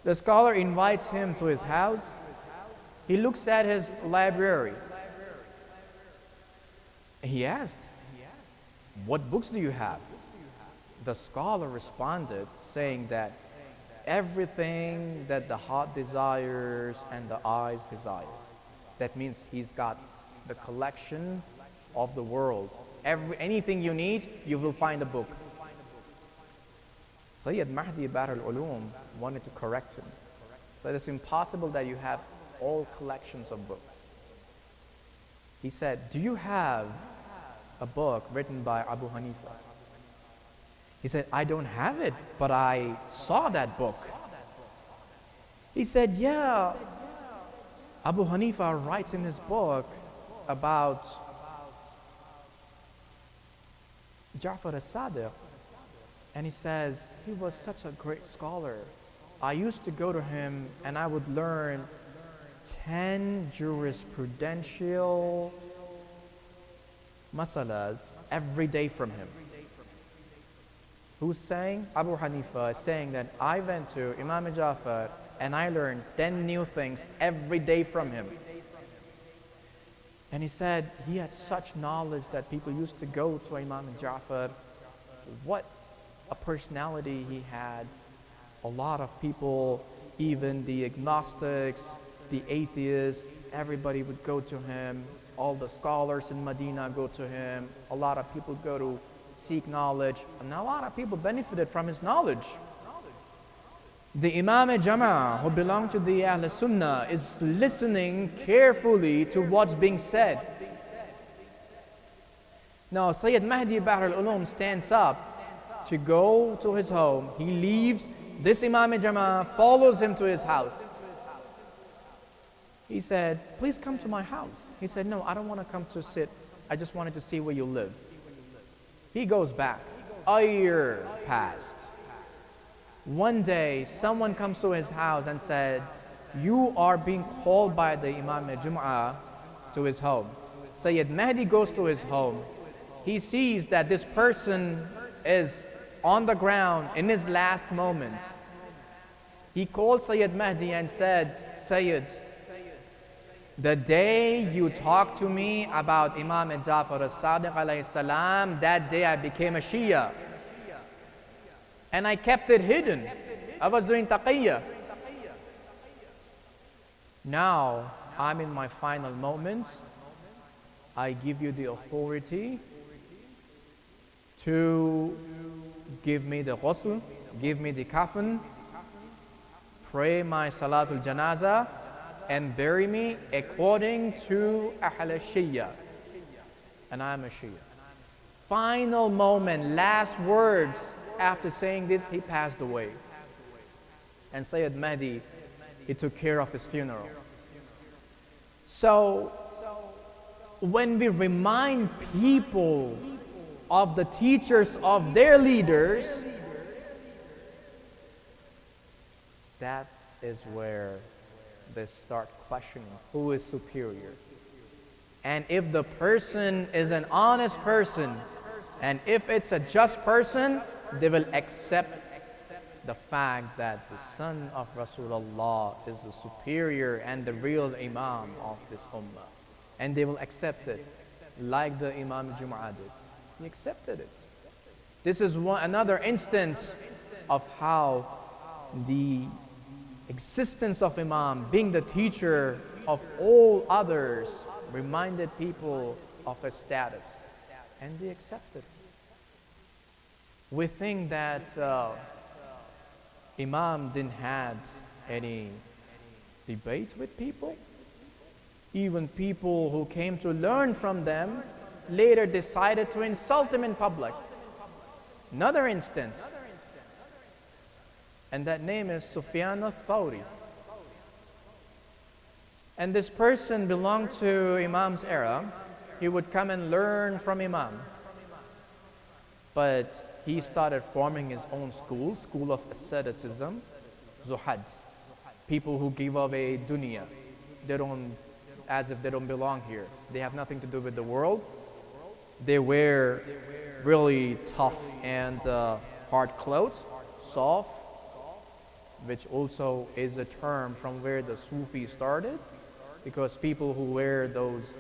The scholar invites him to his house. He looks at his library. He asked, "What books do you have?" The scholar responded saying that everything that the heart desires and the eyes desire. That means he's got the collection of the world. Anything you need, you will find a book. Sayyid Mahdi Bahr al-Ulum wanted to correct him. So it's impossible that you have all collections of books. He said, "Do you have a book written by Abu Hanifa?" He said, "I don't have it, but I saw that book." He said, "Yeah, Abu Hanifa writes in his book about Jaffer Sadiq, and he says, he was such a great scholar. I used to go to him and I would learn 10 jurisprudential masalas every day from him." Who's saying? Abu Hanifa is saying that I went to Imam Jaffer and I learned 10 new things every day from him. And he said he had such knowledge that people used to go to Imam Jaffer. What a personality he had. A lot of people, even the agnostics, the atheists, everybody would go to him. All the scholars in Medina go to him. A lot of people go to seek knowledge, and a lot of people benefited from his knowledge. The Imam Jama'ah, who belonged to the Ahl Sunnah, is listening carefully to what's being said. Now, Sayyid Mahdi Bahr al-Ulum stands up to go to his home. He leaves. This Imam Jama'ah follows him to his house. He said, "Please come to my house." He said, "No, I don't want to come to sit. I just wanted to see where you live." He goes back. A year passed. One day, someone comes to his house and said, "You are being called by the Imam Jum'ah to his home." Sayyid Mahdi goes to his home. He sees that this person is on the ground in his last moments. He called Sayyid Mahdi and said, "Sayyid, the day you talked to me about Imam Jaffer as-Sadiq alayhi salam, that day I became a Shia. And I kept it hidden. I was doing taqiyya. Now I'm in my final moments. I give you the authority to give me the ghusl, give me the kafan, pray my salatul janaza, and bury me according to Ahl Shia." And I am a Shia. Final moment, last words. After saying this, he passed away. And Sayyid Mahdi, he took care of his funeral. So, when we remind people of the teachers of their leaders, that is where they start questioning who is superior. And if the person is an honest person, and if it's a just person, they will accept the fact that the son of Rasulullah is the superior and the real Imam of this ummah. And they will accept it like the Imam Jum'ah did. He accepted it. This is another instance of how the existence of Imam, being the teacher of all others, reminded people of his status. And they accepted. We think that Imam didn't have any debates with people. Even people who came to learn from them later decided to insult him in public. Another instance, and that name is Sufyan al-Thawri. And this person belonged to Imam's era. He would come and learn from Imam. But he started forming his own school of asceticism, Zuhads. People who give away dunya. They don't, as if they don't belong here. They have nothing to do with the world. They wear really tough and hard clothes, soft, which also is a term from where the Sufi started, because people who wear those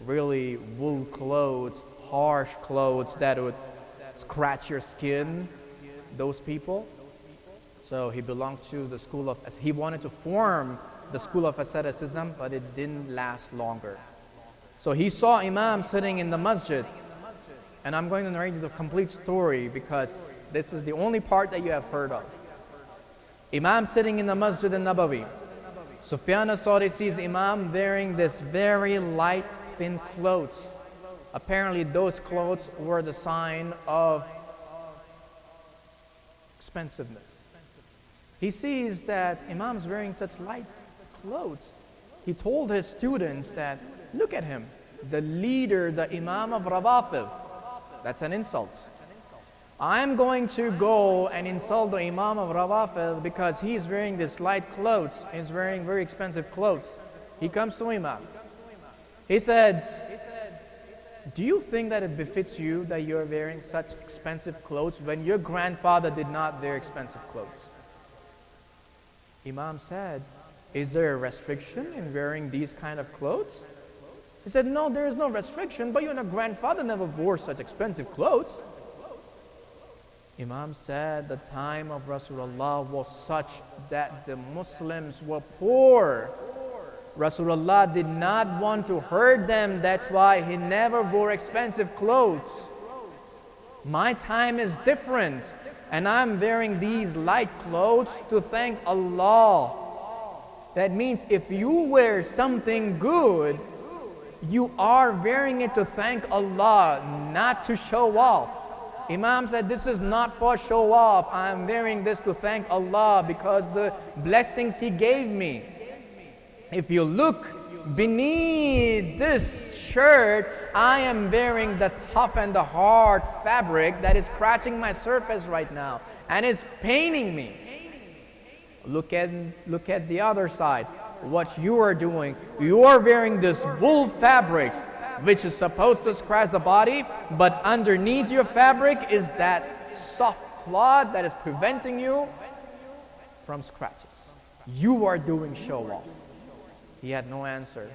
really wool clothes, harsh clothes that would scratch your skin, those people. So he belonged to the school of, he wanted to form the school of asceticism, but it didn't last longer. So he saw Imam sitting in the masjid, and I'm going to narrate you the complete story because this is the only part that you have heard of. Imam sitting in the Masjid al-Nabawi. Sufyan al-Thawri sees Imam wearing this very light, thin clothes. Apparently those clothes were the sign of expensiveness. He sees that Imam's wearing such light clothes. He told his students that, look at him, the leader, the Imam of Rawafid. That's an insult. I'm going to go and insult the Imam of Rawafid because he's wearing this light clothes. He's wearing very expensive clothes. He comes to Imam. He said, do you think that it befits you that you're wearing such expensive clothes when your grandfather did not wear expensive clothes? Imam said, is there a restriction in wearing these kind of clothes? He said, no, there is no restriction, but your grandfather never wore such expensive clothes. Imam said the time of Rasulullah was such that the Muslims were poor. Rasulullah did not want to hurt them, that's why he never wore expensive clothes. My time is different, and I'm wearing these light clothes to thank Allah. That means if you wear something good, you are wearing it to thank Allah, not to show off. Imam said, this is not for show off. I'm wearing this to thank Allah because the blessings He gave me. If you look beneath this shirt, I am wearing the tough and the hard fabric that is scratching my surface right now and is paining me. Look at the other side. What you are doing, you are wearing this wool fabric which is supposed to scratch the body, but underneath your fabric is that soft cloth that is preventing you from scratches. You are doing show off. He had no answer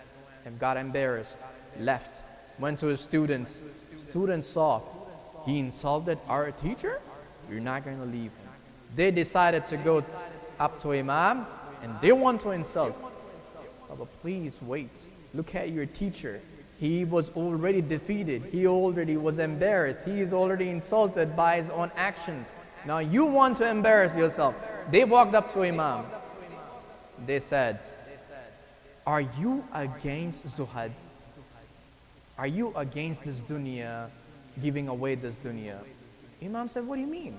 and got embarrassed, left, went to his students. Students saw, he insulted our teacher? You're not going to leave him. They decided to go up to Imam and they want to insult. But please wait. Look at your teacher. He was already defeated. He already was embarrassed. He is already insulted by his own action. Now you want to embarrass yourself. They walked up to Imam. They said, are you against Zuhad? Are you against this dunya, giving away this dunya? Imam said, what do you mean?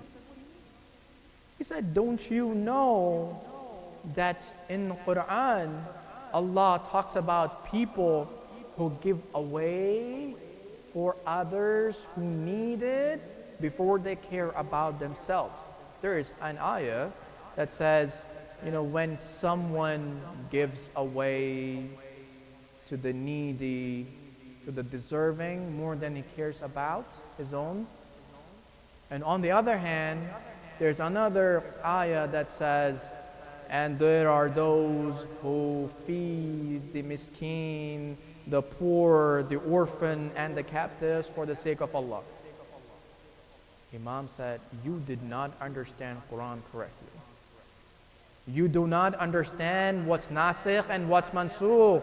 He said, don't you know that in the Quran, Allah talks about people who give away for others who need it before they care about themselves. There is an ayah that says, when someone gives away to the needy, to the deserving, more than he cares about his own. And on the other hand, there's another ayah that says, and there are those who feed the miskin, the poor, the orphan, and the captives for the sake of Allah. Imam said, you did not understand Quran correctly. You do not understand what's nasikh and what's mansukh.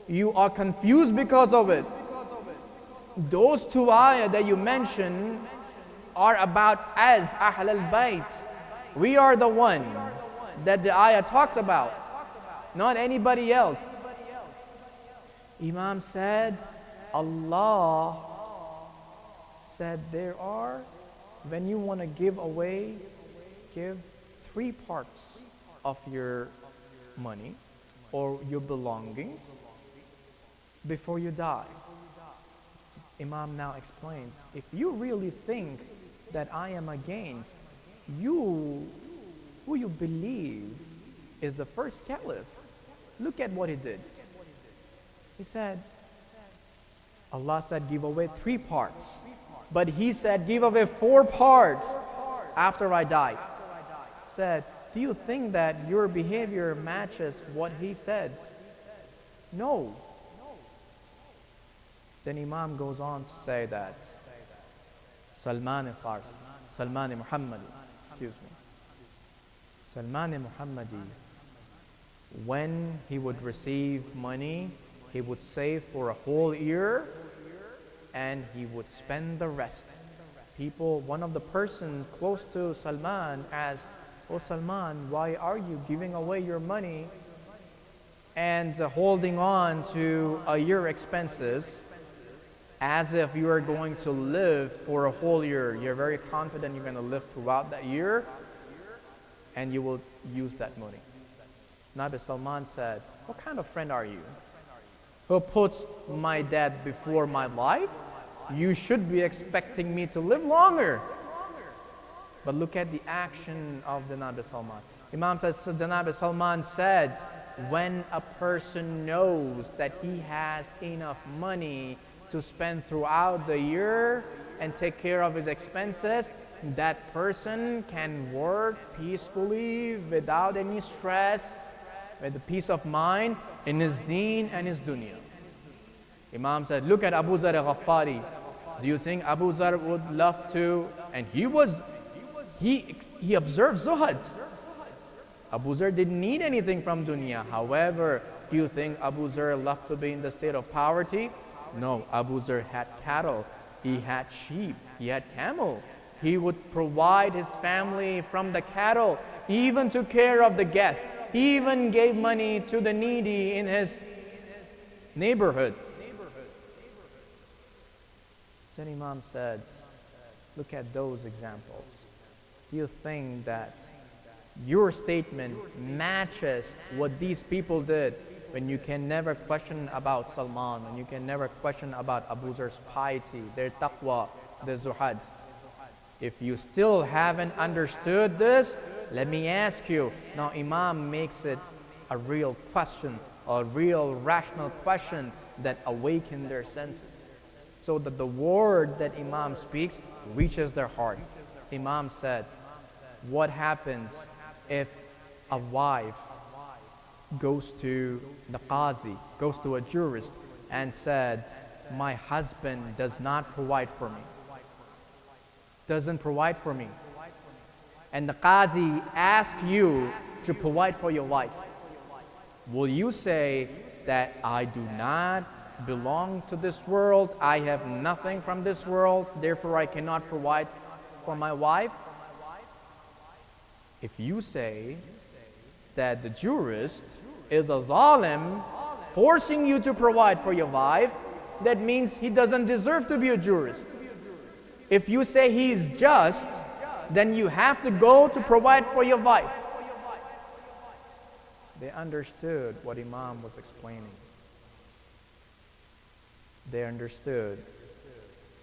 You are confused because of it. Those two ayah that you mentioned are about as Ahl al-Bayt. We are the ones that the ayah talks about, not anybody else. Imam said, Allah said when you want to give away, give 3 parts of your money or your belongings before you die. Imam now explains, if you really think that I am against you, who you believe is the first caliph, look at what he did. He said, Allah said give away 3 parts, but he said give away 4 parts after I die. Said, do you think that your behavior matches what he said? No. Then Imam goes on to say that Salman Muhammadi, when he would receive money, he would save for a whole year and he would spend the rest. One of the person close to Salman asked, "Oh Salman, why are you giving away your money and holding on to a year expenses as if you are going to live for a whole year? You're very confident you're going to live throughout that year and you will use that money." Nabi Salman said, "What kind of friend are you who puts my death before my life? You should be expecting me to live longer." But look at the action of the Nabi Salman. Imam says, so the Nabi Salman said, when a person knows that he has enough money to spend throughout the year and take care of his expenses, that person can work peacefully without any stress, with a peace of mind in his deen and his dunya. Imam said, look at Abu Zar al-Ghaffari. Do you think Abu Zar would love to, and he observed zuhad. Abu Zar didn't need anything from dunya. However, do you think Abu Zar loved to be in the state of poverty? No, Abu Zar had cattle, he had sheep, he had camel. He would provide his family from the cattle. He even took care of the guests. He even gave money to the needy in his neighborhood. Then Imam said, look at those examples. Do you think that your statement matches what these people did when you can never question about Salman, when you can never question about Abu Zar's piety, their taqwa, their zuhad? If you still haven't understood this, let me ask you. Now Imam makes it a real question, a real rational question that awakens their senses, so that the word that Imam speaks reaches their heart. Imam said, what happens if a wife goes to the qazi, goes to a jurist and said, my husband does not provide for me, doesn't provide for me, and the qazi asks you to provide for your wife? Will you say that I do not belong to this world, I have nothing from this world, therefore I cannot provide for my wife? If you say that the jurist is a zalim forcing you to provide for your wife, that means he doesn't deserve to be a jurist. If you say he is just, then you have to go to provide for your wife. They understood what Imam was explaining. They understood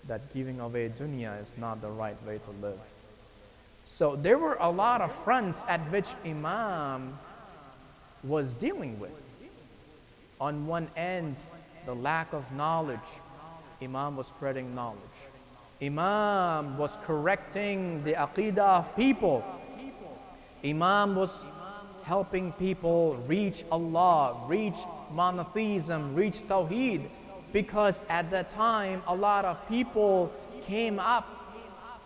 that giving away dunya is not the right way to live. So there were a lot of fronts at which Imam was dealing with. On one end, the lack of knowledge. Imam was spreading knowledge. Imam was correcting the aqidah of people. Imam was helping people reach Allah, reach monotheism, reach Tawheed. Because at that time, a lot of people came up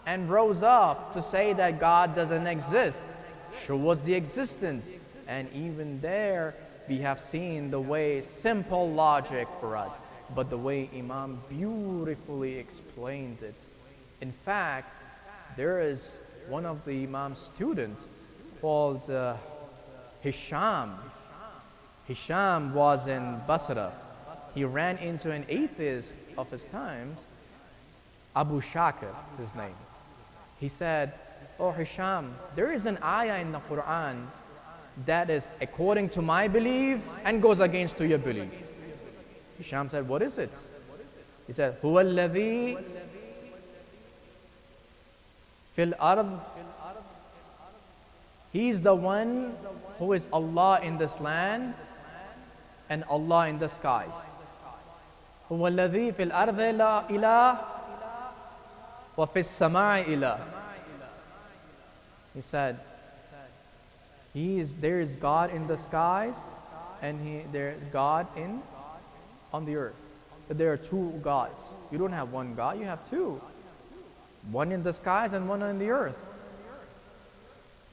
and rose up to say that God doesn't exist. Show us the existence. And even there, we have seen the way simple logic for us, but the way Imam beautifully explained it. In fact, there is one of the Imam's students called Hisham. Hisham was in Basra. He ran into an atheist of his times, Abu Shakir, his name. He said, "Oh Hisham, there is an ayah in the Quran that is according to my belief and goes against to your belief." Hisham said, "What is it?" He said, "Huwa alladhi fil ard." He is the one who is Allah in this land and Allah in the skies. Huwa alladhi fil ardi la ilah wa fis samai ilah. He said, there is God in the skies and there is God on the earth. But there are two gods. You don't have one God, you have two. One in the skies and one in the earth.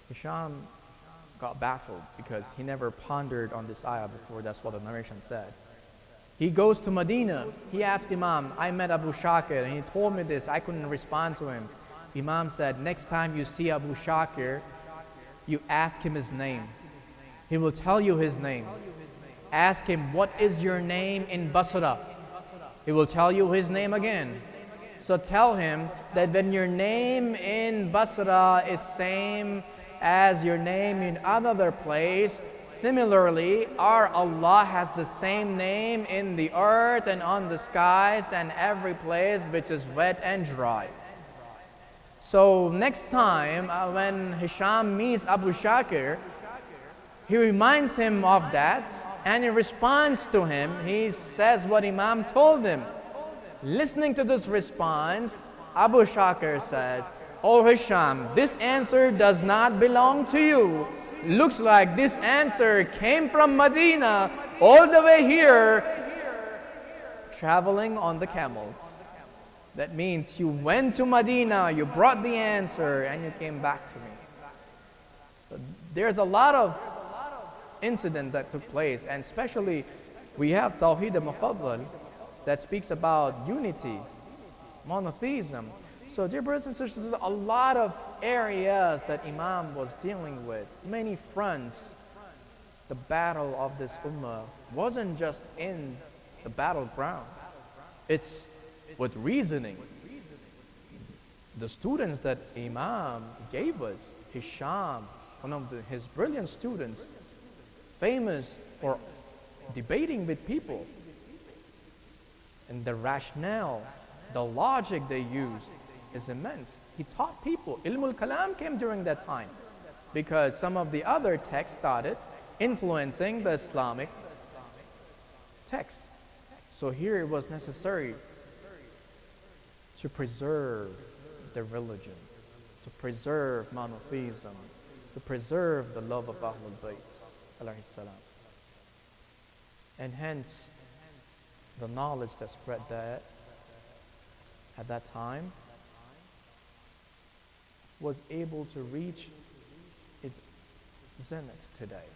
Hisham got baffled because he never pondered on this ayah before. That's what the narration said. He goes to Medina. He asked Imam, "I met Abu Shakir and he told me this. I couldn't respond to him." Imam said, "Next time you see Abu Shakir, you ask him his name. He will tell you his name. Ask him, what is your name in Basra? He will tell you his name again. So tell him that when your name in Basra is same as your name in another place, similarly, our Allah has the same name in the earth and on the skies and every place which is wet and dry." So next time when Hisham meets Abu Shakir, he reminds him of that and in response to him, he says what Imam told him. Listening to this response, Abu Shakir says, "Oh Hisham, this answer does not belong to you. Looks like this answer came from Medina all the way here, traveling on the camels." That means you went to Medina, you brought the answer, and you came back to me. So there's a lot of incident that took place, and especially we have Tawheed al-Mufaddal that speaks about unity, monotheism. So dear brothers and sisters, there's a lot of areas that Imam was dealing with, many fronts. The battle of this ummah wasn't just in the battleground. It's with reasoning. The students that Imam gave us, Hisham, one of his brilliant students, famous for debating with people, and the rationale, the logic they used is immense. He taught people. Ilmul Kalam came during that time because some of the other texts started influencing the Islamic text. So here it was necessary to preserve the religion, to preserve monotheism, to preserve the love of Ahlul Bayt, alayhi salam. And hence, the knowledge that spread there at that time was able to reach its zenith today.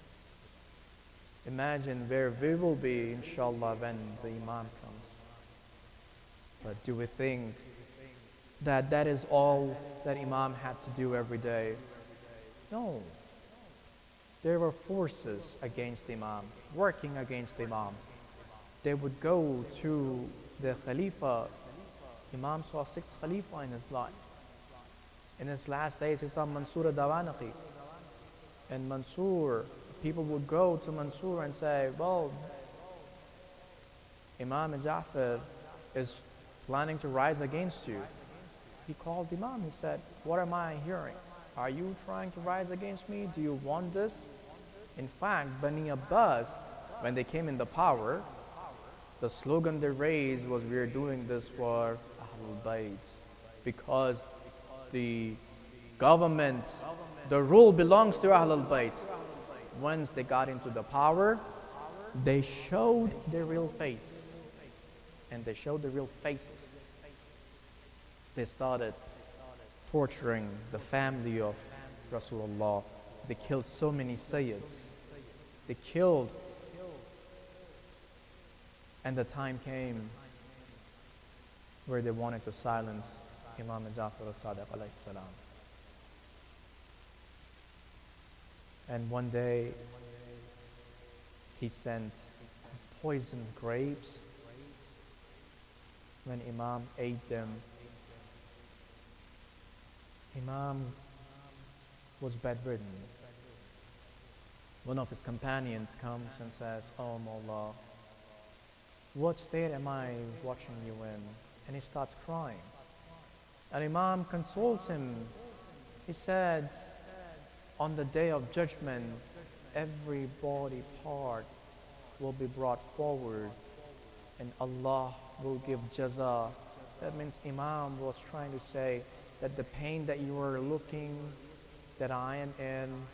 Imagine where we will be, inshallah, when the Imam comes. But do we think that that is all that Imam had to do every day? No. There were forces against Imam, working against Imam. They would go to the Khalifa. Imam saw 6 Khalifa in his life. In his last days, he saw Mansur al-Dawanaqi. And Mansur, people would go to Mansur and say, well, Imam Jaffer is planning to rise against you. He called Imam, he said, what am I hearing? Are you trying to rise against me? Do you want this? In fact, Bani Abbas, when they came in the power, the slogan they raised was, we are doing this for Ahlul Bayt, because the government, the rule belongs to Ahlul Bayt. Once they got into the power, they showed their real face, and they showed the real faces. They started torturing the family of Rasulullah. They killed so many Sayyids. They killed. And the time came where they wanted to silence Imam Jaffer al-Sadiq alayhi salam. And one day, he sent poisoned grapes. When Imam ate them, Imam was bedridden. One of his companions comes and says, "Oh Mullah, what state am I watching you in?" And he starts crying. And Imam consoles him. He said, on the day of judgment, every body part will be brought forward and Allah will give jaza. That means Imam was trying to say that the pain that you are looking, that I am in,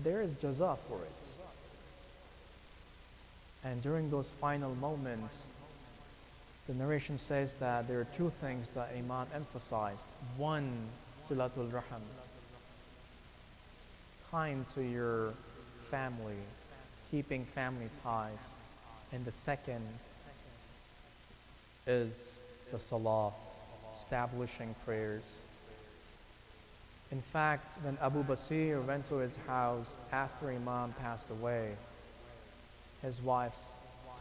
there is jaza for it. And during those final moments, the narration says that there are two things that Imam emphasized. One, Silatul Raham, kind to your family, keeping family ties. And the second is the Salah, establishing prayers. In fact, when Abu Basir went to his house after Imam passed away, his wife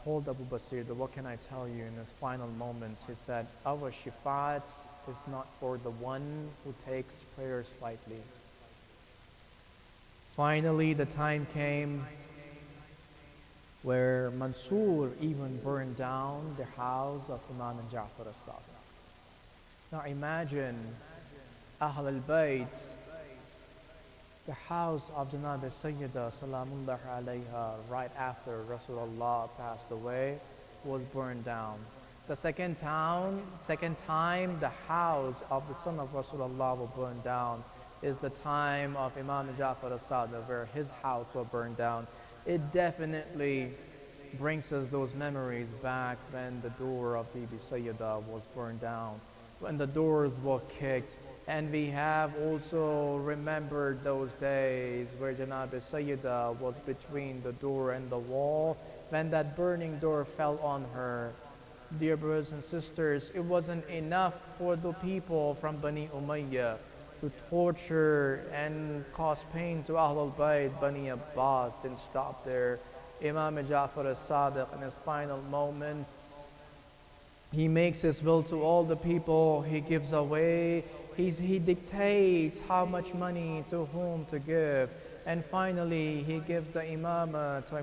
told Abu Basir that, "What can I tell you in his final moments?" He said, "Our shifa'at is not for the one who takes prayer lightly." Finally, the time came where Mansur even burned down the house of Imam Jaffer al-Sadiq. Now imagine Ahl al-Bayt, the house of Janab Sayyida Salamullah alayha, right after Rasulullah passed away, was burned down. The second time the house of the son of Rasulullah will burn down is the time of Imam Jaffer al-Sadiq, where his house will burn down. It definitely brings us those memories back when the door of Bibi Sayyida was burned down, when the doors were kicked. And we have also remembered those days where Janab Sayyida was between the door and the wall, when that burning door fell on her. Dear brothers and sisters, it wasn't enough for the people from Bani Umayyah to torture and cause pain to Ahlul Bayt. Bani Abbas didn't stop there. Imam Jaffer al-Sadiq, in his final moment, he makes his will to all the people. He gives away. He dictates how much money to whom to give. And finally, he gives the imamah to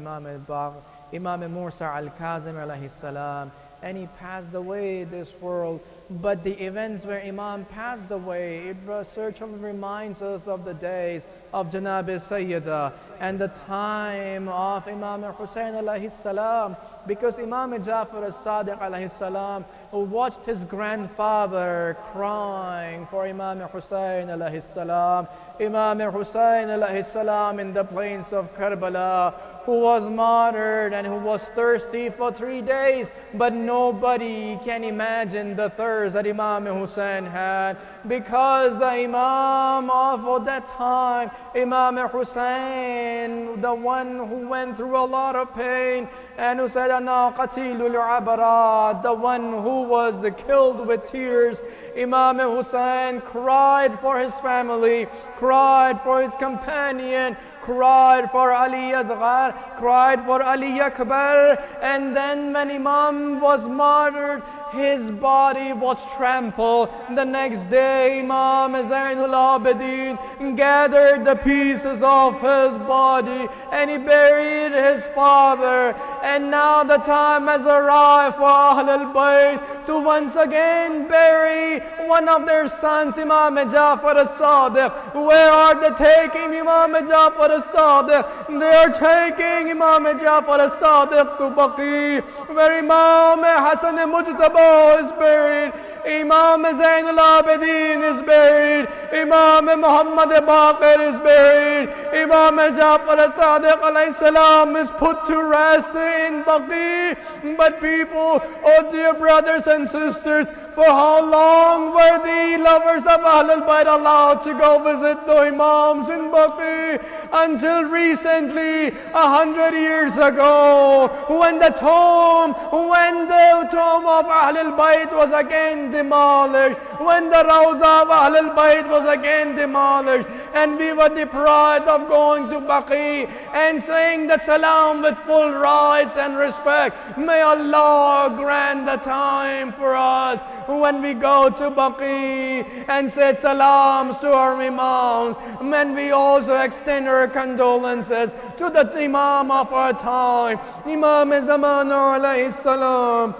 Imam Musa al-Kazim alayhi salam. And he passed away this world. But the events where Imam passed away, it certainly reminds us of the days of Janab Sayyida and the time of Imam Hussein alayhi salam. Because Imam Jaffer al-Sadiq alayhi salam, who watched his grandfather crying for Imam Hussein alayhi salam, Imam Hussein alayhi salam in the plains of Karbala, who was martyred and who was thirsty for 3 days, but nobody can imagine the thirst that Imam Hussein had, because the Imam of that time, Imam Hussein, the one who went through a lot of pain and who said, "Ana qatilul abarat," the one who was killed with tears, Imam Hussein cried for his family, cried for his companion, cried for Ali Asghar, cried for Ali Akbar. And then when Imam was martyred, his body was trampled. The next day, Imam Zainul Abedin gathered the pieces of his body and he buried his father. And now the time has arrived for Ahl al-Bayt to once again bury one of their sons, Imam Jaffer al-Sadiq. Where are they taking Imam Jaffer al-Sadiq? They are taking Imam Jaffer al-Sadiq to Baqi, where Imam Hassan Mujtaba is buried, Imam Zainul Abedin is buried, Imam Muhammad Baqir is buried, Imam Jaffer al-Sadiq alayhi salam is put to rest in Baqi. But people, oh dear brothers and sisters, For how long were the lovers of Ahlul Bayt allowed to go visit the Imams in Baqi? Until recently, 100 years ago, when the tomb of Ahlul Bayt was again demolished, when the Rawza of Ahlul Bayt was again demolished, and we were deprived of going to Baqi and saying the salam with full rights and respect. May Allah grant the time for us when we go to Baqi and say salams to our Imams. When we also extend our condolences to the Imam of our time, Imam Zamana alayhi salam.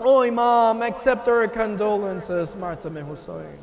Oh Imam, accept our condolences, Martam Hussain.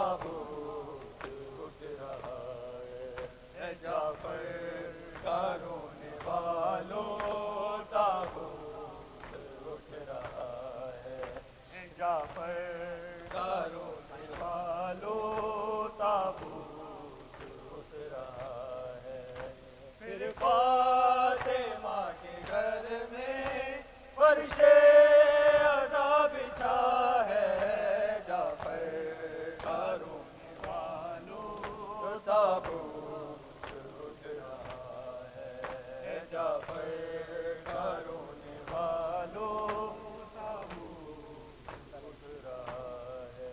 تابوت اٹھ رہا ہے جعفر کا رونے والوں تابوت اٹھ رہا ہے جعفر کا رونے والوں تابوت اٹھ رہا ہے پھر فاطمہ کے گھر میں فرش عذاب بچھا ہے جعفر کا رونے والوں تابوت اٹھ رہا ہے جعفر کا رونے والوں تابوت اٹھ رہا ہے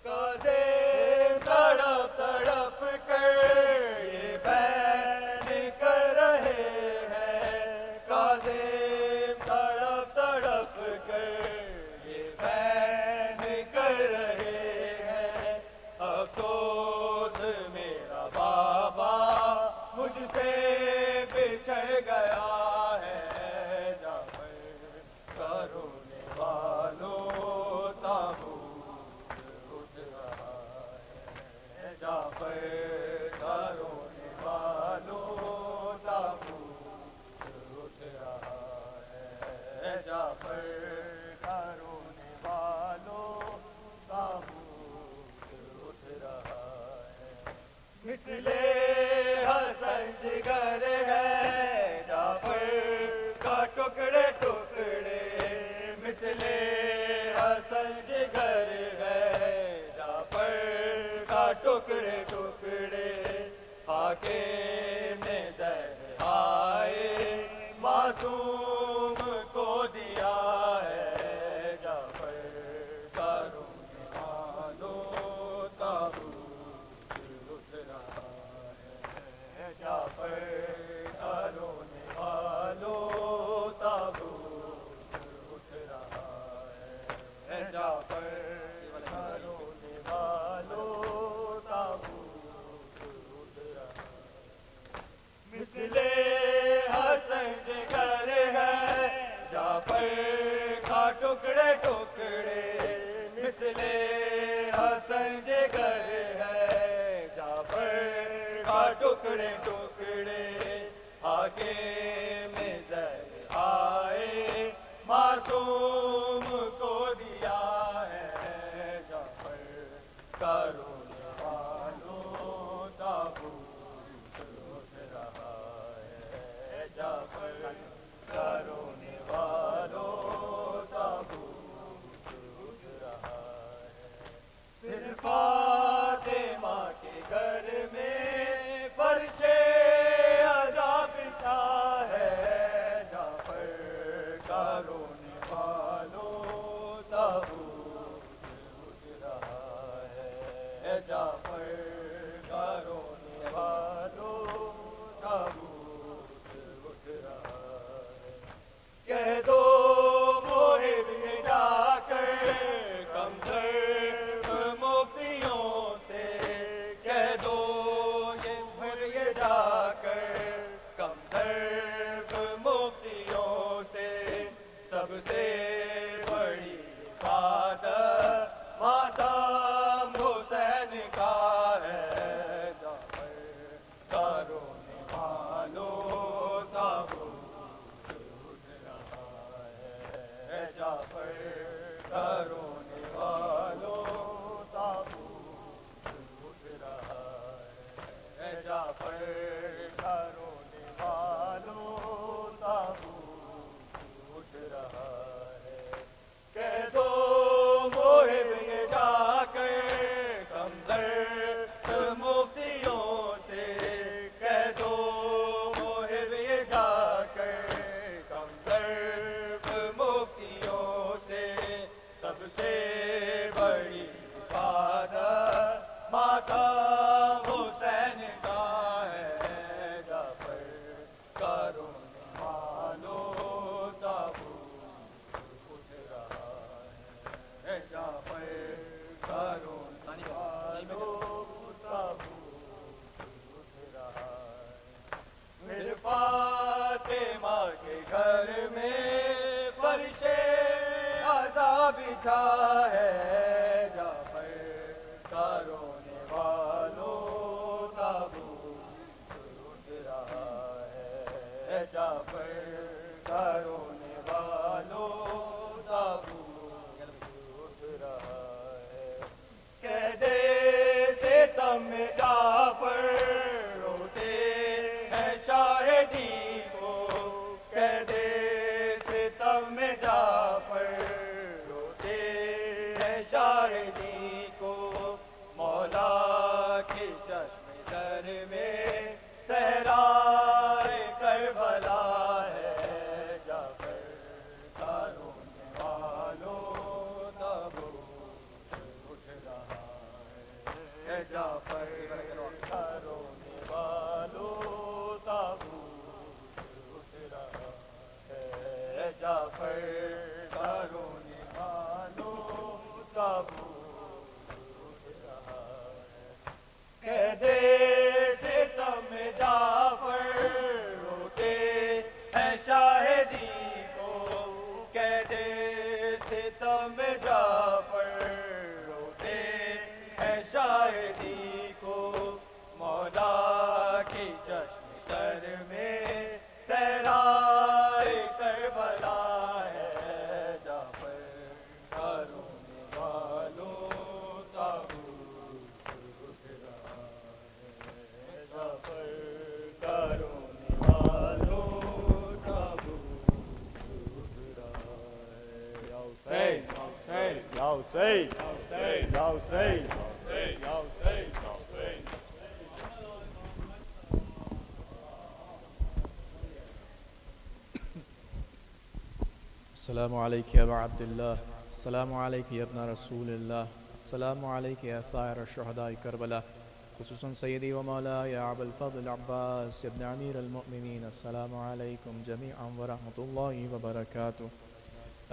قاضی تڑپ تڑپ کر یہ بیان کر رہے ہیں قاضی تڑپ تڑپ کر یہ بیان کر رہے ہیں افسوس میرا بابا مجھ سے بچھڑ گیا ہے جعفر کا رونے والوں تابوت اٹھ رہا ہے جعفر کا رونے والوں تابوت اٹھ رہا ہے جعفر کا رونے والوں تابوت اٹھ رہا ہے مثل حسن جگر ہے جعفر کا ٹکڑے ٹکڑے مثل حسن جگر ہے جعفر کا ٹکڑے ٹکڑے خاکے میں زہر آئے معصوم کو دیا ہے جعفر کا رونے والوں تابوت اٹھ رہا ہے جعفر کا رونے والوں تابوت اٹھ رہا ہے جعفر کا رونے والوں تابوت اٹھ رہا ہے مثل حسن جگر ہے جعفر کا ٹکڑے ٹکڑے مثل حسن جگر ہے جعفر کا ٹکڑے ٹکڑے آگے میں زہر آئے معصوم کو دیا ہے جعفر کا رونے والوں تابوت اٹھ رہا ہے جعفر کا رونے والوں تابوت اٹھ رہا ہے پھر فاطمہ کے گھر میں فرش عذاب بچھا ہے جعفر کا رونے والوں جعفر کا رونے والوں تابوت اٹھ رہا ہے، جعفر کا رونے والوں تابوت اٹھ رہا ہے، قیدے ستم جعفر روتے ہیں شاہدی کو، قیدے ستم جعفر روتے ہیں شاہدی کو، مولا کی چشم تر میں صحرائے کربلا ہے، جعفر کا رونے والوں تابوت اٹھ رہا ہے، جعفر کا رونے والوں تابوت اٹھ رہا ہے، یا حسین یا حسین یا حسین یا حسین یا حسین یا حسین۔ السلام علیک یا ابا عبداللہ، السلام علیک یا ابن رسول اللہ، السلام علیک یا طاہر الشہداء کربلا، خصوصاً سیدی و مولا یا ابا الفضل عباس ابن امیر المؤمنین، السلام علیکم جمیعا ورحمۃ اللہ وبرکاتہ۔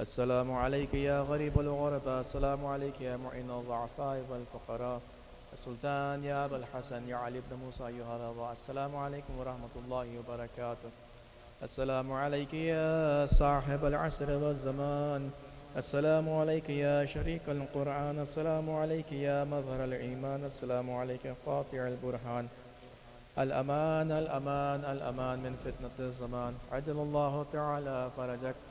السلام علیک یا غریب الغرباء، السلام علیک یا معین الضعفاء والفقراء، السلطان یا ابا الحسن یا علی بن موسیٰ یہرضا، السلام علیکم ورحمۃ اللہ وبرکاتہ۔ السلام علیک یا صاحب العصر والزمان، السلام علیک یا شریک القرآن، السلام علیک یا مظہر الایمان، السلام علیک قاطع البرہان، الامان الامان الامان من فتنة الزمان، عجل اللہ تعالی فرجک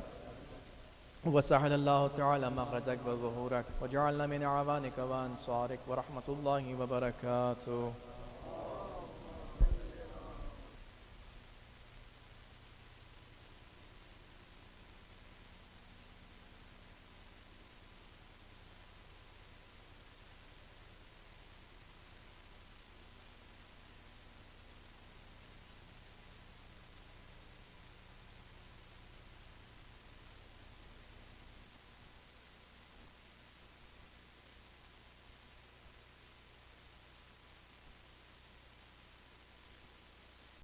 وسهل الله تعالى مخرجك وظهورك وجعلنا من أعوانك وأنصارك ورحمة الله وبركاته۔